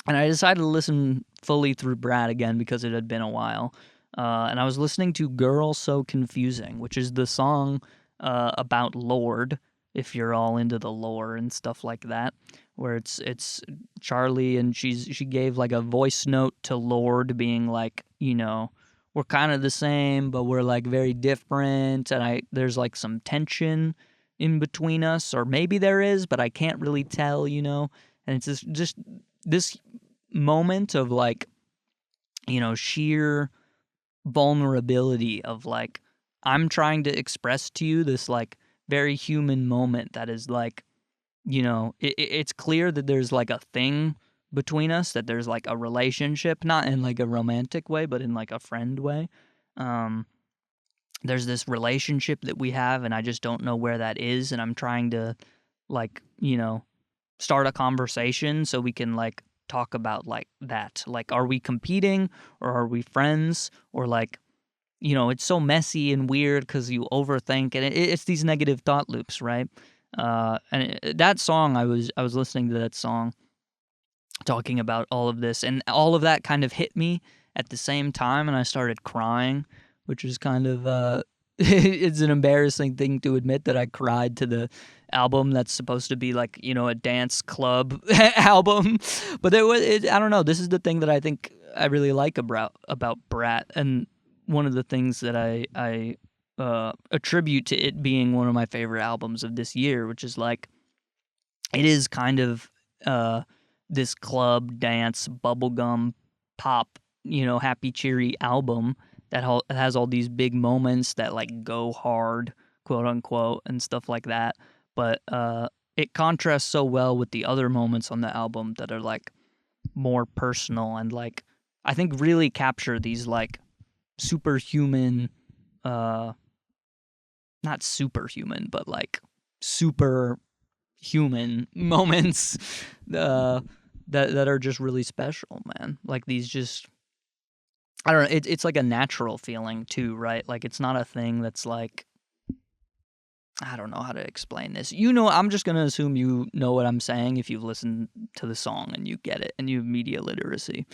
I decided to listen fully through Brat again because it had been a while. And I was listening to Girl So Confusing, which is the song about Lorde, if you're all into the lore and stuff like that, where it's Charlie, and she gave like a voice note to Lorde being like, we're kind of the same, but we're like very different, and there's like some tension in between us, or maybe there is, but I can't really tell, And it's just this moment of like, sheer vulnerability of like, I'm trying to express to you this like very human moment that is like, it's clear that there's like a thing between us, that there's like a relationship, not in like a romantic way, but in like a friend way. There's this relationship that we have, and I just don't know where that is, and I'm trying to like, start a conversation so we can like talk about like that. Like, are we competing or are we friends? Or like, it's so messy and weird because you overthink, and it's these negative thought loops, right? That song, I was listening to that song talking about all of this, and all of that kind of hit me at the same time, and I started crying, which is kind of it's an embarrassing thing to admit that I cried to the album that's supposed to be like, a dance club album. But I don't know, this is the thing that I think I really like about Brat, and one of the things that I attribute to it being one of my favorite albums of this year, which is like, it is kind of this club dance bubblegum pop, happy cheery album that has all these big moments that like go hard, quote unquote, and stuff like that. But it contrasts so well with the other moments on the album that are like more personal, and like I think really capture these like superhuman, not superhuman, but like super human moments that are just really special, man. Like these just, I don't know, it's like a natural feeling too, right? Like it's not a thing that's like, I don't know how to explain this. I'm just going to assume you know what I'm saying if you've listened to the song and you get it and you have media literacy.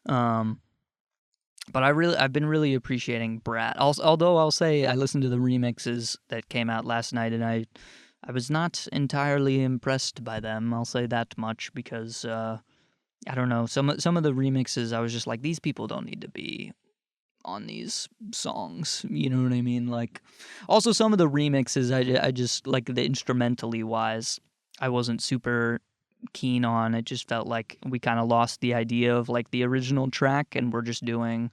But I've been really appreciating Brat. Although I'll say I listened to the remixes that came out last night, and I was not entirely impressed by them. I'll say that much, because I don't know, some of the remixes I was just like, these people don't need to be on these songs. You know what I mean? Like, also some of the remixes I just like, the instrumentally wise, I wasn't super keen on. It just felt like we kind of lost the idea of like the original track, and we're just doing,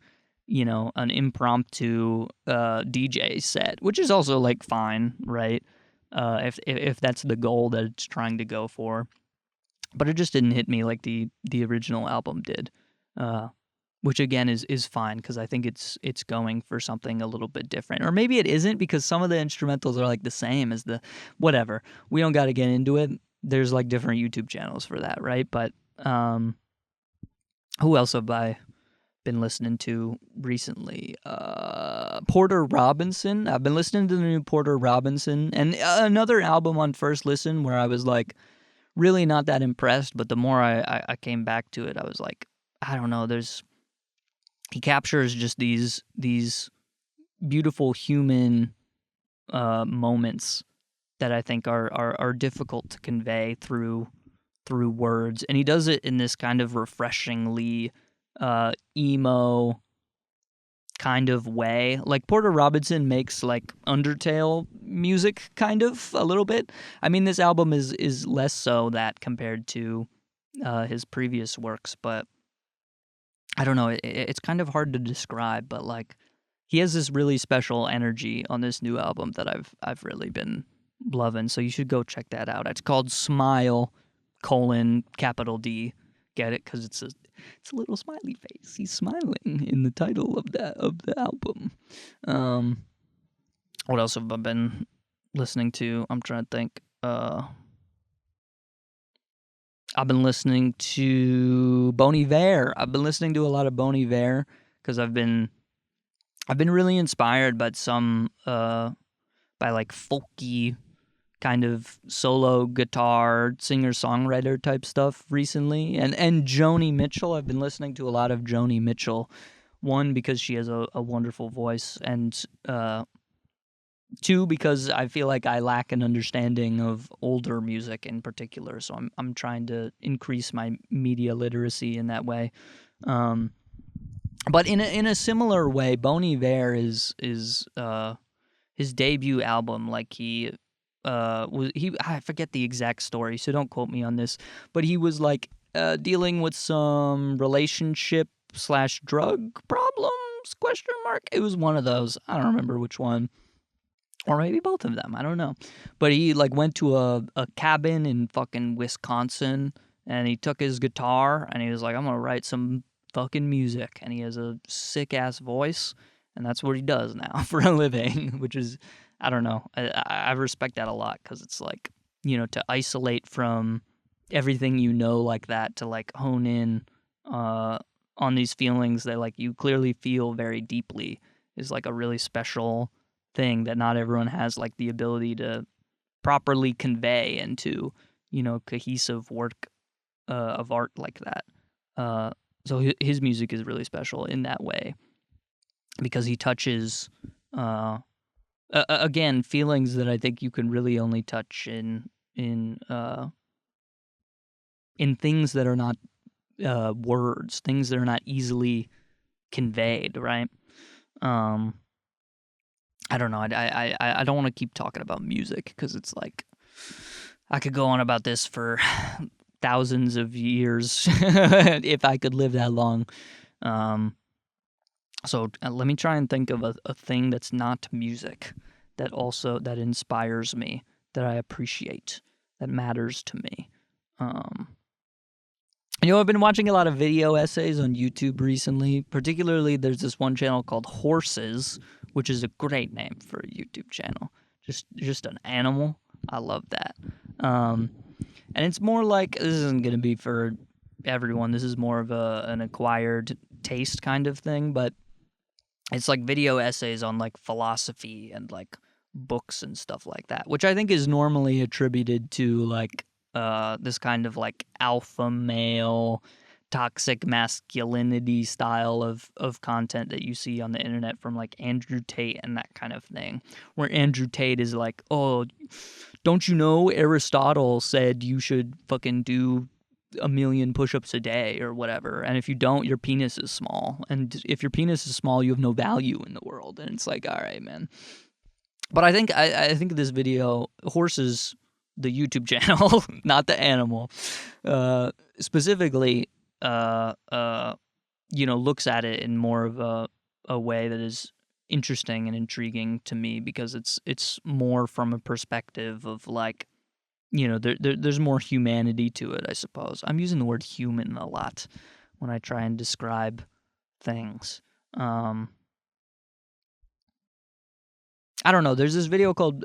an impromptu DJ set, which is also like fine, right? If that's the goal that it's trying to go for. But it just didn't hit me like the original album did, which again is fine, because I think it's going for something a little bit different. Or maybe it isn't, because some of the instrumentals are like the same as the whatever. We don't got to get into it. There's like different YouTube channels for that, right? But who else have I been listening to recently? Porter Robinson. I've been listening to the new Porter Robinson, and another album on first listen where I was like really not that impressed, but the more I came back to it, I was like, I don't know, he captures just these beautiful human moments that I think are difficult to convey through words, and he does it in this kind of refreshingly emo kind of way. Like Porter Robinson makes like Undertale music, kind of, a little bit. I mean, this album is less so that compared to his previous works, but I don't know, it's kind of hard to describe, but like he has this really special energy on this new album that I've really been loving. So you should go check that out. It's called Smile, capital D. Get it? Because it's a little smiley face. He's smiling in the title of the album. What else have I been listening to? I'm trying to think. I've been listening to Bon Iver. I've been listening to a lot of Bon Iver because I've been really inspired by by like folky kind of solo guitar singer-songwriter type stuff recently. And Joni Mitchell. I've been listening to a lot of Joni Mitchell. One, because she has a wonderful voice, and two, because I feel like I lack an understanding of older music in particular. So I'm trying to increase my media literacy in that way. But in a similar way, Bon Iver is his debut album. Like I forget the exact story, so don't quote me on this. But he was like dealing with some relationship / drug problems? Question mark. It was one of those. I don't remember which one. Or maybe both of them. I don't know. But he like went to a cabin in fucking Wisconsin, and he took his guitar and he was like, I'm gonna write some fucking music. And he has a sick ass voice, and that's what he does now for a living, which is, I don't know. I respect that a lot, because it's like, to isolate from everything like that, to like hone in on these feelings that like you clearly feel very deeply, is like a really special thing that not everyone has like the ability to properly convey into, cohesive work of art like that. So his music is really special in that way, because he touches, again, feelings that I think you can really only touch in things that are not words, things that are not easily conveyed, right? I don't know. I don't want to keep talking about music, because it's like I could go on about this for thousands of years if I could live that long. So let me try and think of a thing that's not music, that inspires me, that I appreciate, that matters to me. I've been watching a lot of video essays on YouTube recently. Particularly, there's this one channel called Horses, which is a great name for a YouTube channel. Just an animal. I love that. And it's more like, this isn't going to be for everyone. This is more of an acquired taste kind of thing, but it's like video essays on like philosophy and like books and stuff like that, which I think is normally attributed to like this kind of like alpha male, toxic masculinity style of content that you see on the internet from like Andrew Tate and that kind of thing, where Andrew Tate is like, oh, don't you know Aristotle said you should fucking do 1,000,000 push-ups a day or whatever, and if you don't, your penis is small, and if your penis is small, you have no value in the world. And it's like, all right, man. But I think this video, Horses, the YouTube channel, not the animal, specifically, looks at it in more of a way that is interesting and intriguing to me, because it's more from a perspective of like, there's more humanity to it, I suppose. I'm using the word human a lot when I try and describe things. I don't know. There's this video called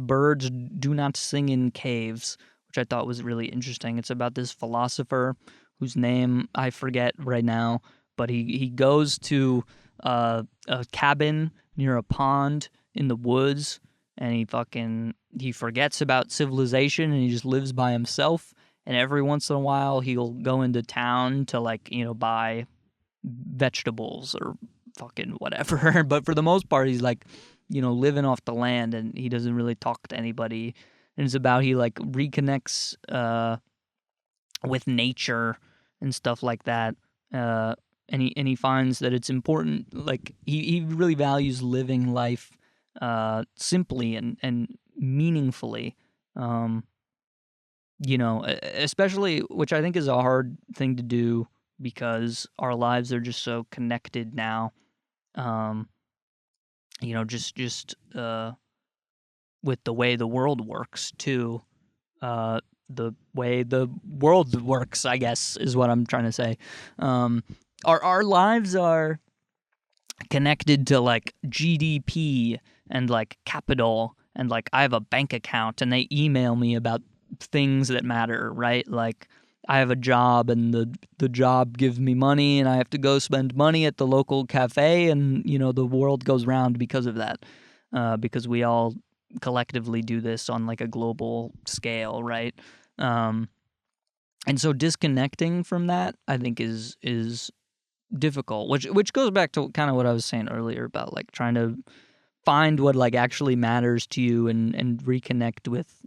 Birds Do Not Sing in Caves, which I thought was really interesting. It's about this philosopher whose name I forget right now, but he goes to a cabin near a pond in the woods, and he forgets about civilization, and he just lives by himself. And every once in a while, he'll go into town to like, buy vegetables or fucking whatever. But for the most part, he's like, living off the land, and he doesn't really talk to anybody. And it's about, he like reconnects with nature and stuff like that. And he finds that it's important. Like he really values living life simply and meaningfully. Especially, which I think is a hard thing to do, because our lives are just so connected now. Just with the way the world works too. The way the world works, I guess, is what I'm trying to say. Our lives are connected to like GDP and like capital, and like I have a bank account, and they email me about things that matter, right? Like I have a job, and the job gives me money, and I have to go spend money at the local cafe, and the world goes round because of that, because we all collectively do this on like a global scale, right? And so disconnecting from that, I think, is difficult, which goes back to kind of what I was saying earlier about like trying to find what like actually matters to you, and reconnect with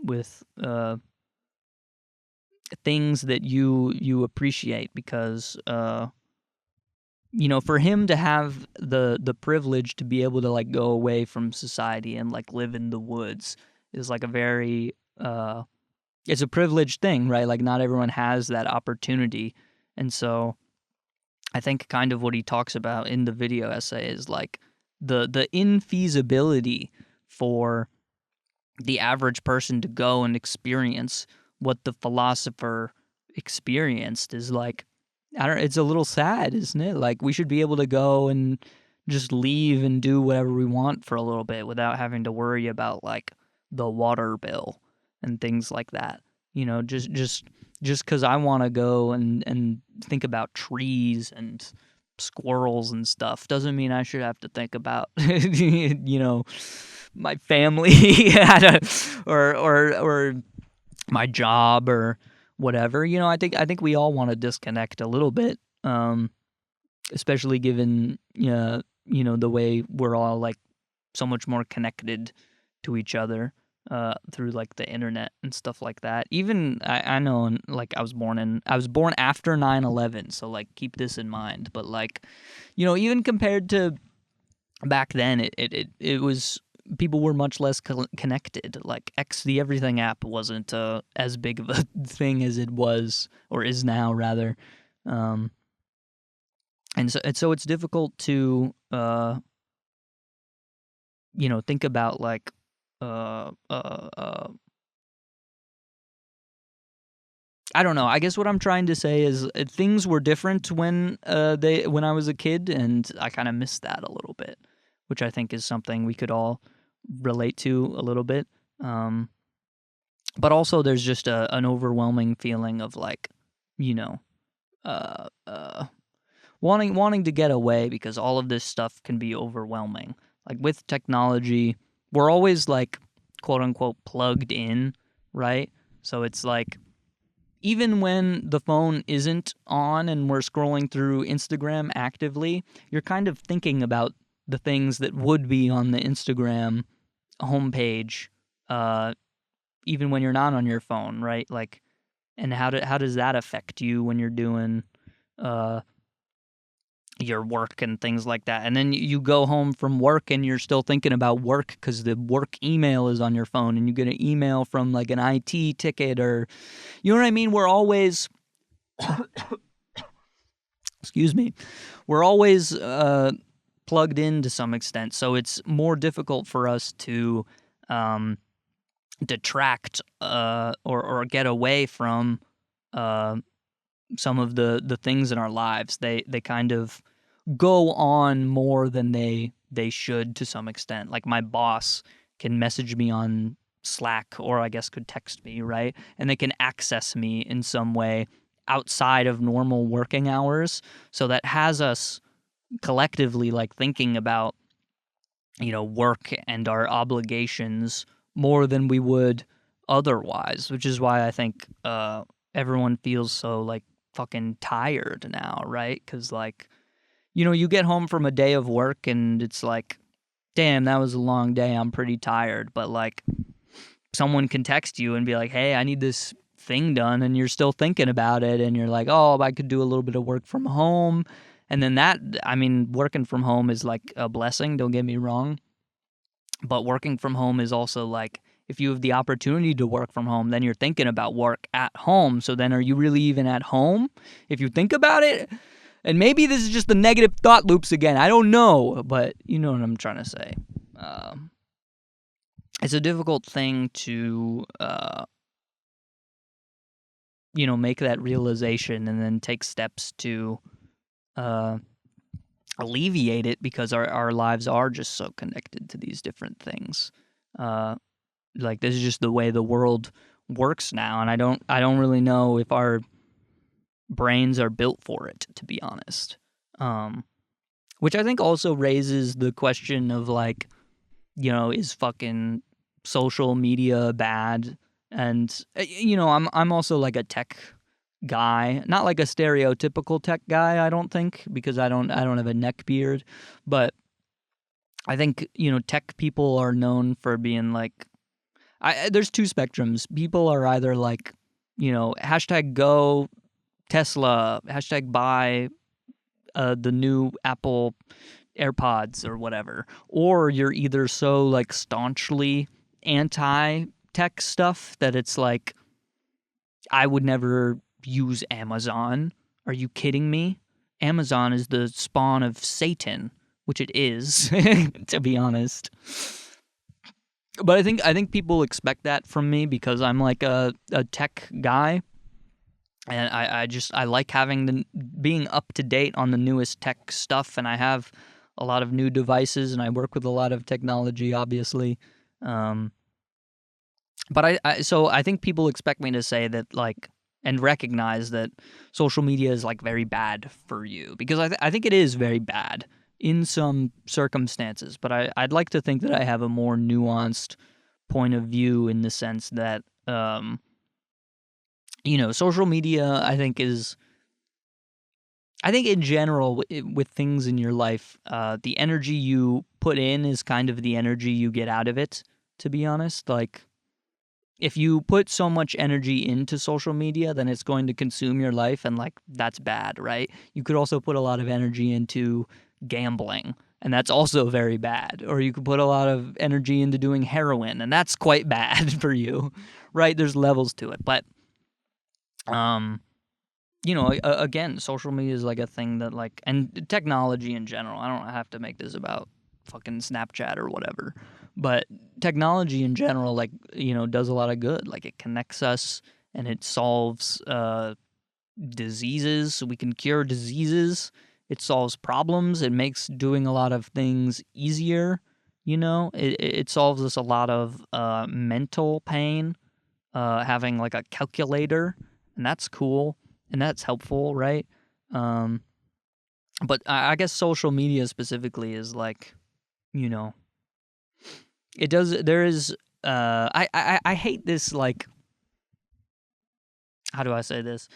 things that you appreciate, because for him to have the privilege to be able to like go away from society and like live in the woods is like a very it's a privileged thing, right? Like not everyone has that opportunity. And so I think kind of what he talks about in the video essay is like the infeasibility for the average person to go and experience what the philosopher experienced is like, I don't, it's a little sad, isn't it? Like we should be able to go and just leave and do whatever we want for a little bit without having to worry about like the water bill and things like that. Just because I want to go and think about trees and squirrels and stuff doesn't mean I should have to think about my family or my job or whatever. I think we all want to disconnect a little bit, especially given the way we're all like so much more connected to each other through like the internet and stuff like that. Even I know, like I was born after 9/11, so like keep this in mind. But like, even compared to back then, it was, people were much less connected. Like the Everything app wasn't as big of a thing as it was or is now rather, and so it's difficult to think about like I don't know. I guess what I'm trying to say is things were different when I was a kid, and I kind of missed that a little bit, which I think is something we could all relate to a little bit. But also, there's just an overwhelming feeling of like, uh, uh, wanting to get away because all of this stuff can be overwhelming. Like with technology, we're always like quote unquote plugged in, right? So it's like even when the phone isn't on and we're scrolling through Instagram actively, you're kind of thinking about the things that would be on the Instagram homepage, even when you're not on your phone, right? Like, and how does that affect you when you're doing your work and things like that? And then you go home from work and you're still thinking about work because the work email is on your phone, and you get an email from like an IT ticket, or you know what I mean? We're always excuse me, we're always plugged in to some extent, so it's more difficult for us to detract or get away from some of the things in our lives. They kind of go on more than they should to some extent. Like my boss can message me on Slack, or I guess could text me, right? And they can access me in some way outside of normal working hours. So that has us collectively like thinking about work and our obligations more than we would otherwise, which is why I think everyone feels so like fucking tired now, right? Because like you get home from a day of work and it's like, damn, that was a long day, I'm pretty tired. But like someone can text you and be like, hey, I need this thing done, and you're still thinking about it, and you're like, oh, I could do a little bit of work from home. And then working from home is like a blessing, don't get me wrong. But working from home is also like, if you have the opportunity to work from home, then you're thinking about work at home. So then are you really even at home if you think about it? And maybe this is just the negative thought loops again. I don't know, but you know what I'm trying to say. It's a difficult thing to, make that realization and then take steps to alleviate it, because our lives are just so connected to these different things. Like this is just the way the world works now, and I don't really know if our brains are built for it, to be honest. Which I think also raises the question of like, is fucking social media bad? And I'm also like a tech guy, not like a stereotypical tech guy, I don't think, because I don't have a neck beard, but I think tech people are known for being like, there's two spectrums. People are either like, hashtag go Tesla, hashtag buy the new Apple AirPods or whatever, or you're either so like staunchly anti-tech stuff that it's like, I would never use Amazon. Are you kidding me? Amazon is the spawn of Satan, which it is, to be honest. But I think people expect that from me because I'm like a tech guy, and I like being up to date on the newest tech stuff, and I have a lot of new devices, and I work with a lot of technology, obviously. But I think people expect me to say that, like, and recognize that social media is like very bad for you, because I think it is very bad in some circumstances. But I'd like to think that I have a more nuanced point of view, in the sense that social media, I think in general with things in your life, the energy you put in is kind of the energy you get out of it, to be honest. Like, if you put so much energy into social media, then it's going to consume your life, and like, that's bad, right? You could also put a lot of energy into gambling, and that's also very bad. Or you could put a lot of energy into doing heroin, and that's quite bad for you, right? There's levels to it. But again, social media is like a thing that, like, and technology in general, I don't have to make this about fucking Snapchat or whatever, but technology in general, like, does a lot of good. Like, it connects us, and it solves diseases, so we can cure diseases. It solves problems. It makes doing a lot of things easier. It solves us a lot of mental pain, having like a calculator, and that's cool, and that's helpful, right? But I guess social media specifically is like, it does. There is. I hate this. Like, how do I say this?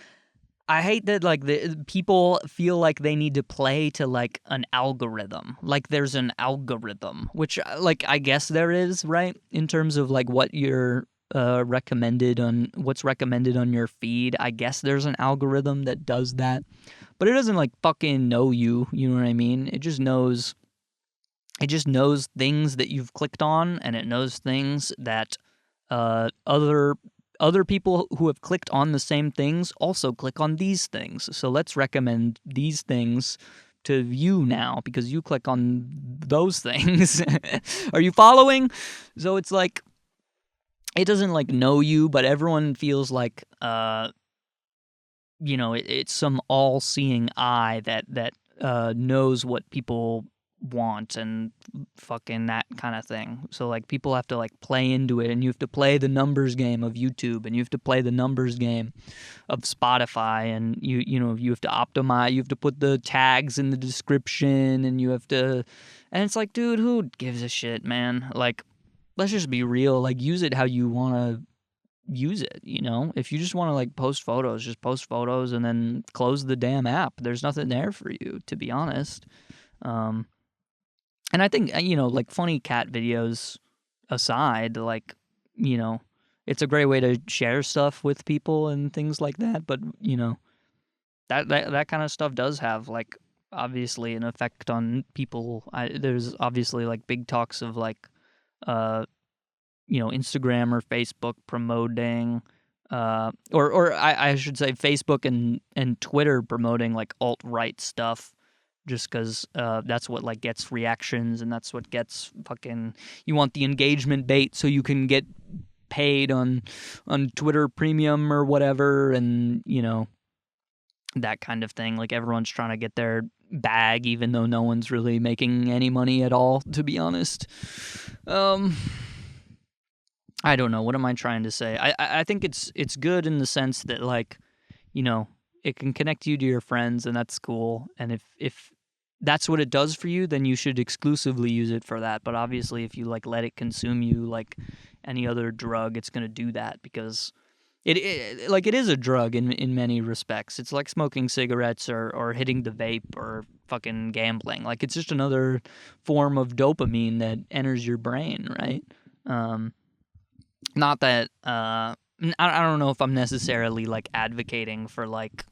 I hate that, like, the people feel like they need to play to like an algorithm. Like, there's an algorithm, which, like, I guess there is, right? In terms of like what you're what's recommended on your feed. I guess there's an algorithm that does that, but it doesn't like fucking know you. You know what I mean? It just knows things that you've clicked on, and it knows things that other people who have clicked on the same things also click on these things. So let's recommend these things to you now because you click on those things. Are you following? So it's like, it doesn't like know you, but everyone feels like it's some all-seeing eye that knows what people want and fucking that kind of thing. So like, people have to like play into it, and you have to play the numbers game of YouTube, and you have to play the numbers game of Spotify, and you have to optimize, you have to put the tags in the description, and and it's like, dude, who gives a shit, man? Like, let's just be real. Like, use it how you want to use it, If you just want to like post photos, just post photos and then close the damn app. There's nothing there for you, to be honest. And I think, like, funny cat videos aside, like, it's a great way to share stuff with people and things like that. But, that kind of stuff does have, like, obviously an effect on people. There's obviously, like, big talks of, like, Instagram or Facebook promoting, or I should say Facebook and Twitter promoting, like, alt-right stuff. Just because that's what, like, gets reactions, and that's what gets fucking... You want the engagement bait so you can get paid on Twitter Premium or whatever, and, that kind of thing. Like, everyone's trying to get their bag, even though no one's really making any money at all, to be honest. I don't know. What am I trying to say? I think it's good in the sense that, like, it can connect you to your friends, and that's cool. And if that's what it does for you, then you should exclusively use it for that. But obviously, if you like let it consume you like any other drug, it's going to do that, because it is a drug in many respects. It's like smoking cigarettes or hitting the vape or fucking gambling. Like, it's just another form of dopamine that enters your brain, right? Not that I don't know if I'm necessarily like advocating for, like,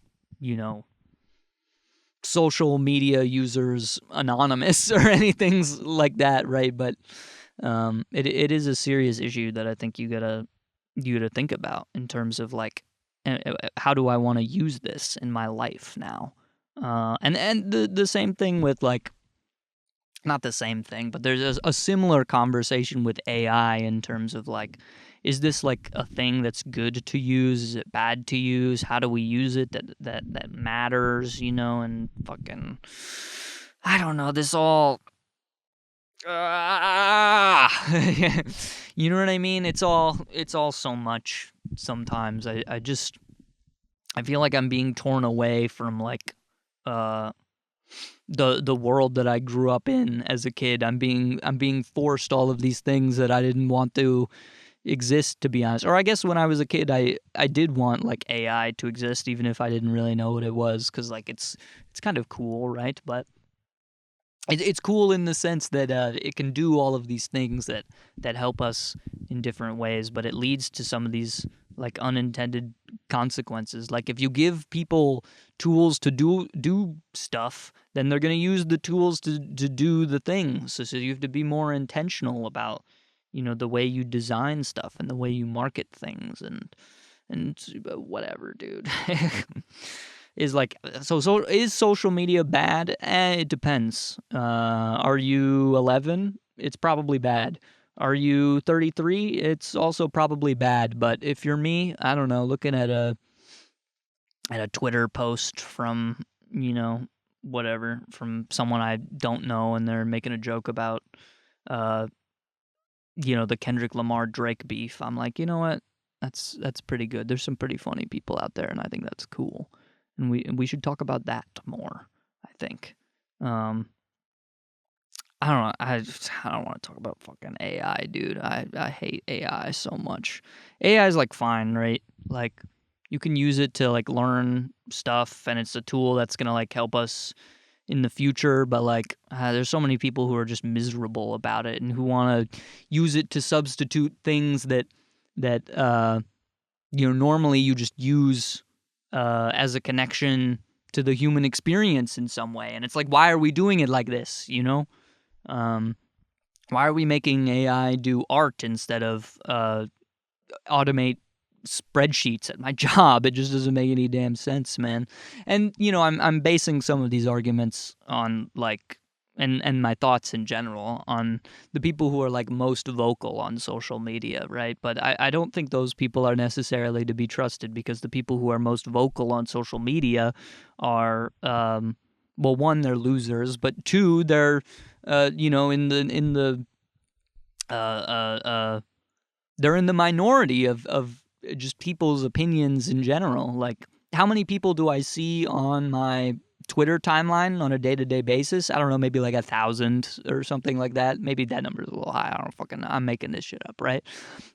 social media users anonymous or anything like that, right? But it is a serious issue that I think you gotta think about in terms of like, how do I want to use this in my life now? And the same thing with like, not the same thing, but there's a similar conversation with AI in terms of like, is this like a thing that's good to use? Is it bad to use? How do we use it that matters, and fucking, I don't know, this all, you know what I mean? It's all so much sometimes. I feel like I'm being torn away from like, the world that I grew up in as a kid. I'm being forced all of these things that I didn't want to exist, to be honest. Or I guess when I was a kid, I did want like AI to exist, even if I didn't really know what it was, because like it's kind of cool, right? But it's cool in the sense that it can do all of these things that help us in different ways, but it leads to some of these like unintended consequences. Like if you give people tools to do stuff, then they're going to use the tools to do the things. So you have to be more intentional about, the way you design stuff and the way you market things and whatever, dude. Is like, so is social media bad? It depends. Are you 11? It's probably bad. Are you 33? It's also probably bad. But if you're me, I don't know, looking at a Twitter post from, whatever, from someone I don't know, and they're making a joke about the Kendrick Lamar Drake beef, I'm like, you know what? That's pretty good. There's some pretty funny people out there, and I think that's cool. And we should talk about that more, I think. I don't know. I don't want to talk about fucking AI, dude. I hate AI so much. AI is like fine, right? Like you can use it to like learn stuff, and it's a tool that's gonna like help us in the future. But like, there's so many people who are just miserable about it and who want to use it to substitute things that normally you just use as a connection to the human experience in some way. And it's like, why are we doing it like this, why are we making AI do art instead of automate spreadsheets at my job? It just doesn't make any damn sense, man. And, I'm basing some of these arguments on, like, and my thoughts in general on the people who are like most vocal on social media, right? But I don't think those people are necessarily to be trusted, because the people who are most vocal on social media are, well, one, they're losers, but two, they're, they're in the minority of just people's opinions in general. Like, how many people do I see on my Twitter timeline on a day-to-day basis? I don't know, maybe like 1,000 or something like that. Maybe that number is a little high. I don't fucking know. I'm making this shit up, right?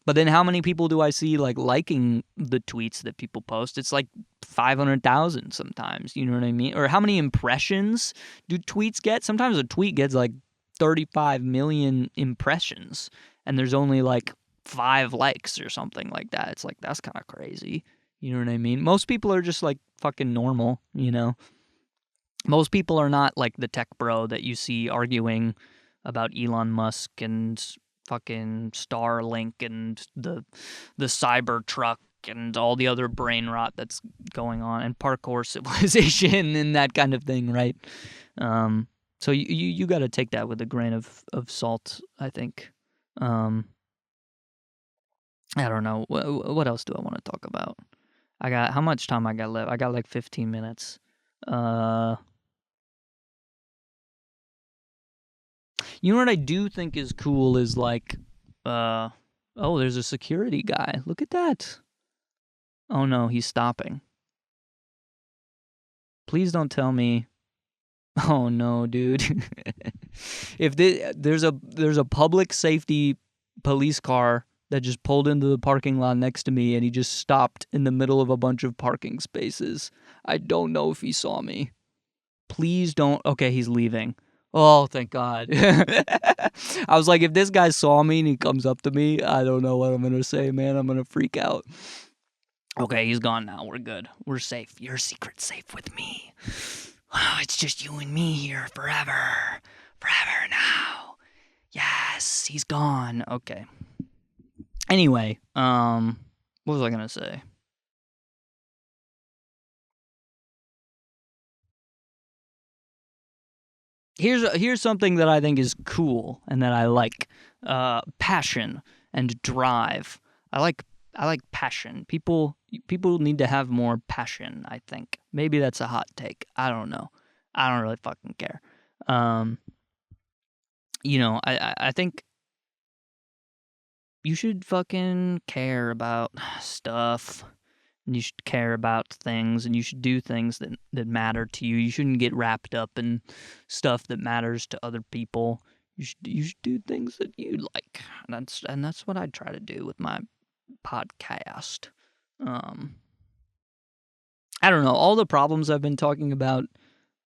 But then how many people do I see like liking the tweets that people post? It's like 500,000 sometimes, you know what I mean? Or how many impressions do tweets get? Sometimes a tweet gets like 35 million impressions, and there's only like 5 likes or something like that. It's like, that's kind of crazy. You know what I mean? Most people are just like fucking normal, Most people are not like the tech bro that you see arguing about Elon Musk and fucking Starlink and the Cybertruck and all the other brain rot that's going on, and parkour civilization and that kind of thing, right? So you got to take that with a grain of salt, I think. I don't know. What else do I want to talk about? How much time I got left? I got like 15 minutes. You know what I do think is cool is like, oh, there's a security guy. Look at that. Oh no, he's stopping. Please don't tell me. Oh no, dude. If there's a public safety police car that just pulled into the parking lot next to me, and he just stopped in the middle of a bunch of parking spaces. I don't know if he saw me. Please don't. Okay, he's leaving. Oh, thank God. I was like, if this guy saw me and he comes up to me, I don't know what I'm going to say, man. I'm going to freak out. Okay, he's gone now. We're good. We're safe. Your secret's safe with me. It's just you and me here forever. Forever now. Yes, he's gone. Okay. Anyway, what was I gonna say? Here's something that I think is cool and that I like. Passion and drive. I like passion. People need to have more passion, I think. Maybe that's a hot take. I don't know. I don't really fucking care. I think you should fucking care about stuff. And you should care about things, and you should do things that matter to you. You shouldn't get wrapped up in stuff that matters to other people. You should do things that you like. And that's what I try to do with my podcast. I don't know, all the problems I've been talking about.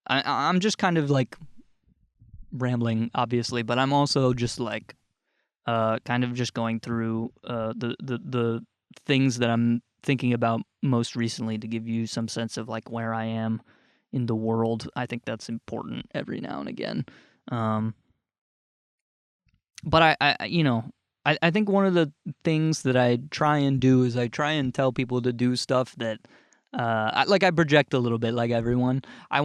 I'm just kind of like rambling, obviously, but I'm also just like kind of just going through the things that I'm thinking about most recently to give you some sense of like where I am in the world. I think that's important every now and again. But I think one of the things that I try and do is I try and tell people to do stuff that I project a little bit like everyone. I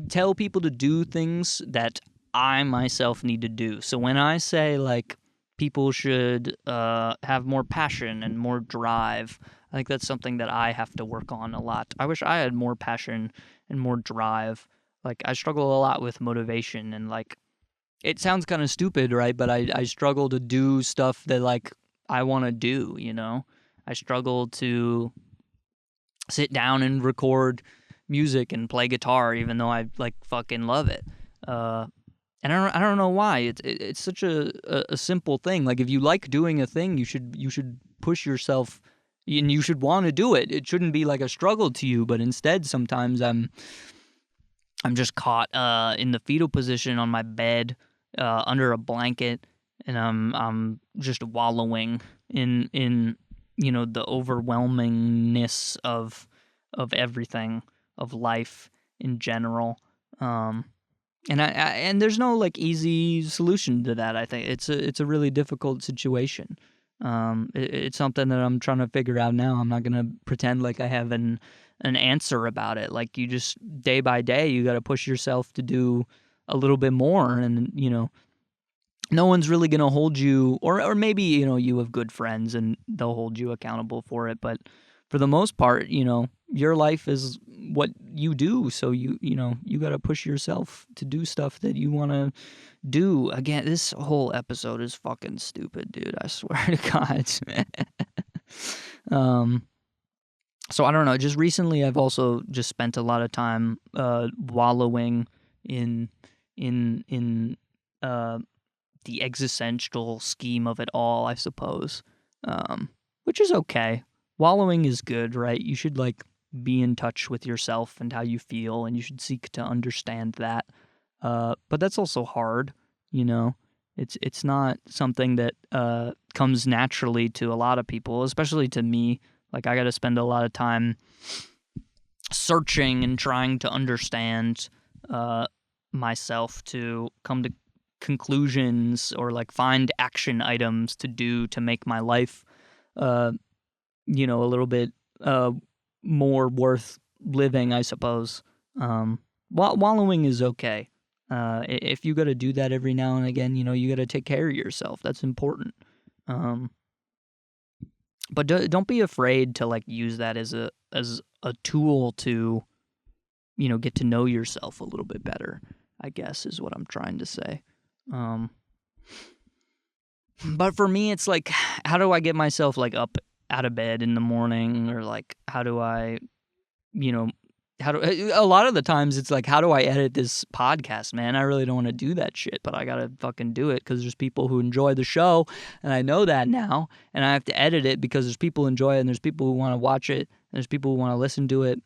tell people to do things that I myself need to do. So when I say like people should have more passion and more drive, I think that's something that I have to work on a lot. I wish I had more passion and more drive. Like I struggle a lot with motivation, and like it sounds kind of stupid, right? But I struggle to do stuff that like I want to do, you know? I struggle to sit down and record music and play guitar even though I like fucking love it. And I don't know why. It's such a simple thing. Like if you like doing a thing, you should push yourself and you should want to do it. It shouldn't be like a struggle to you, but instead sometimes I'm just caught in the fetal position on my bed under a blanket, and I'm just wallowing in the overwhelmingness of everything, of life in general. And there's no like easy solution to that. I think it's a really difficult situation. It's something that I'm trying to figure out now. I'm not gonna pretend like I have an answer about it. Like you just day by day, you got to push yourself to do a little bit more, and no one's really gonna hold you, or maybe you have good friends and they'll hold you accountable for it. But for the most part, your life is what you do, so you got to push yourself to do stuff that you want to do. Again, this whole episode is fucking stupid, dude. I swear to God. So I don't know. Just recently, I've also just spent a lot of time wallowing in the existential scheme of it all, I suppose, which is okay. Wallowing is good, right? You should like be in touch with yourself and how you feel, and you should seek to understand that. But that's also hard, It's not something that comes naturally to a lot of people, especially to me. Like I got to spend a lot of time searching and trying to understand myself to come to conclusions or like find action items to do to make my life a little bit more worth living, I suppose. Wallowing is okay. If you got to do that every now and again, you got to take care of yourself. That's important. But don't be afraid to like use that as a tool to get to know yourself a little bit better, I guess is what I'm trying to say. But for me, it's like, how do I get myself like up out of bed in the morning, or like how do I, a lot of the times it's like, how do I edit this podcast, man? I really don't want to do that shit, but I gotta fucking do it because there's people who enjoy the show, and I know that now, and I have to edit it because there's people who enjoy it, and there's people who want to watch it, and there's people who want to listen to it,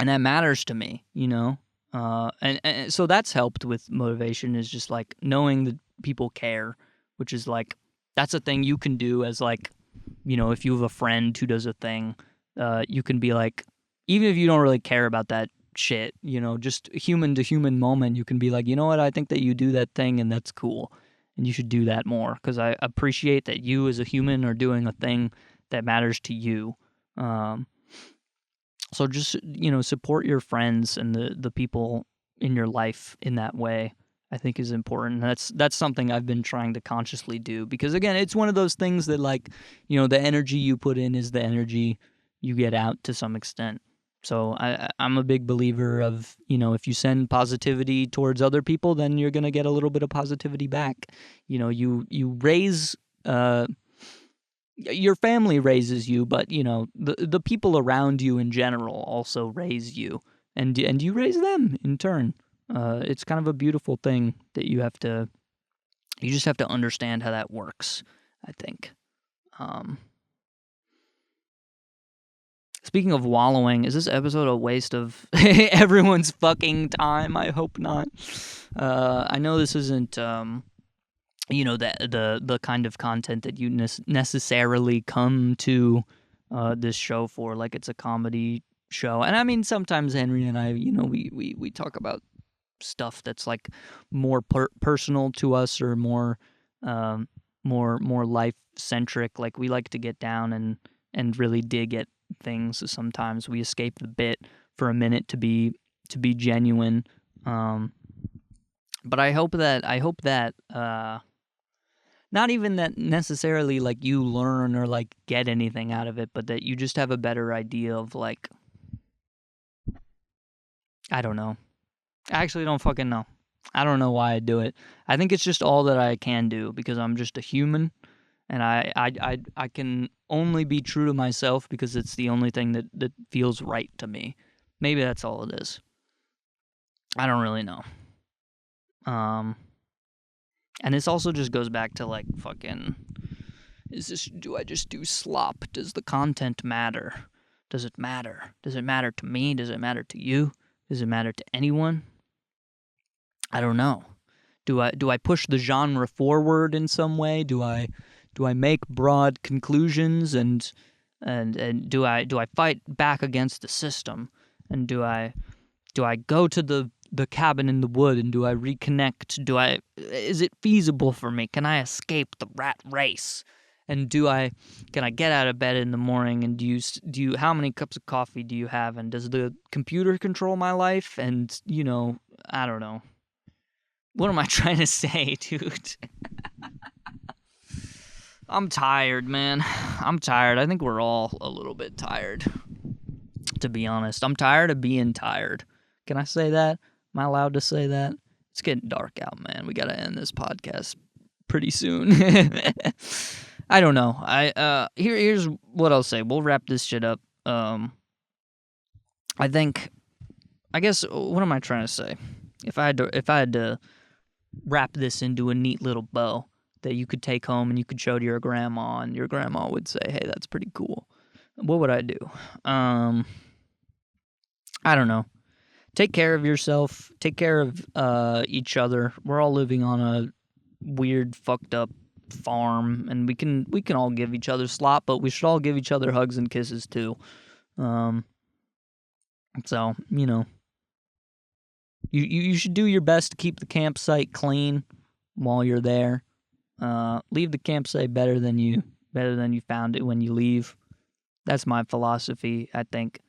and that matters to me, and so that's helped with motivation, is just like knowing that people care, which is like, that's a thing you can do as like, if you have a friend who does a thing, you can be like, even if you don't really care about that shit, just human to human moment. You can be like, you know what, I think that you do that thing and that's cool. And you should do that more because I appreciate that you as a human are doing a thing that matters to you. So just, support your friends and the people in your life in that way, I think is important. That's something I've been trying to consciously do because, again, it's one of those things that, like, the energy you put in is the energy you get out to some extent. So I'm a big believer of, if you send positivity towards other people, then you're going to get a little bit of positivity back. You raise, your family raises you, but, the people around you in general also raise you, and you raise them in turn. It's kind of a beautiful thing that you just have to understand how that works, I think. Speaking of wallowing, is this episode a waste of everyone's fucking time? I hope not. I know this isn't, the kind of content that you necessarily come to this show for. Like, it's a comedy show, and I mean, sometimes Henry and I, we talk about stuff that's like more personal to us or more life centric. Like, we like to get down and really dig at things. Sometimes we escape the bit for a minute to be genuine. But I hope that not even that necessarily like you learn or like get anything out of it, but that you just have a better idea of, like, I don't know. I actually don't fucking know. I don't know why I do it. I think it's just all that I can do because I'm just a human, and I can only be true to myself because it's the only thing that feels right to me. Maybe that's all it is. I don't really know. And this also just goes back to, like, fucking, do I just do slop? Does the content matter? Does it matter? Does it matter to me? Does it matter to you? Does it matter to anyone? I don't know. Do I push the genre forward in some way? Do I make broad conclusions and do I fight back against the system? And do I go to the cabin in the wood and do I reconnect? Is it feasible for me? Can I escape the rat race? And can I get out of bed in the morning? And do you how many cups of coffee do you have? And does the computer control my life? And I don't know. What am I trying to say, dude? I'm tired, man. I'm tired. I think we're all a little bit tired, to be honest. I'm tired of being tired. Can I say that? Am I allowed to say that? It's getting dark out, man. We gotta end this podcast pretty soon. I don't know. Here's what I'll say. We'll wrap this shit up. I guess, what am I trying to say? If I had to wrap this into a neat little bow that you could take home and you could show to your grandma, and your grandma would say, "Hey, that's pretty cool," what would I do? I don't know. Take care of yourself. Take care of each other. We're all living on a weird, fucked up farm, and we can all give each other slop, but we should all give each other hugs and kisses too. So, you should do your best to keep the campsite clean while you're there. Leave the campsite better than you found it when you leave. That's my philosophy, I think.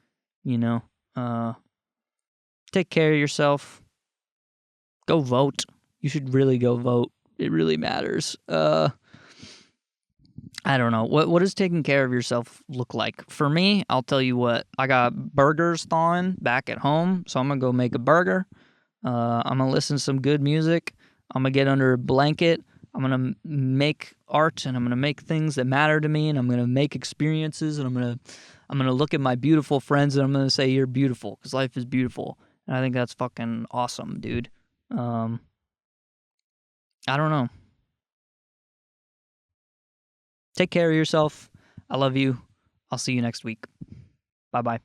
Take care of yourself. Go vote. You should really go vote. It really matters. I don't know. What does taking care of yourself look like? For me, I'll tell you what. I got burgers thawing back at home, so I'm going to go make a burger. I'm going to listen to some good music. I'm going to get under a blanket. I'm going to make art, and I'm going to make things that matter to me, and I'm going to make experiences, and I'm going to look at my beautiful friends, and I'm going to say, "You're beautiful," because life is beautiful. And I think that's fucking awesome, dude. I don't know. Take care of yourself. I love you. I'll see you next week. Bye-bye.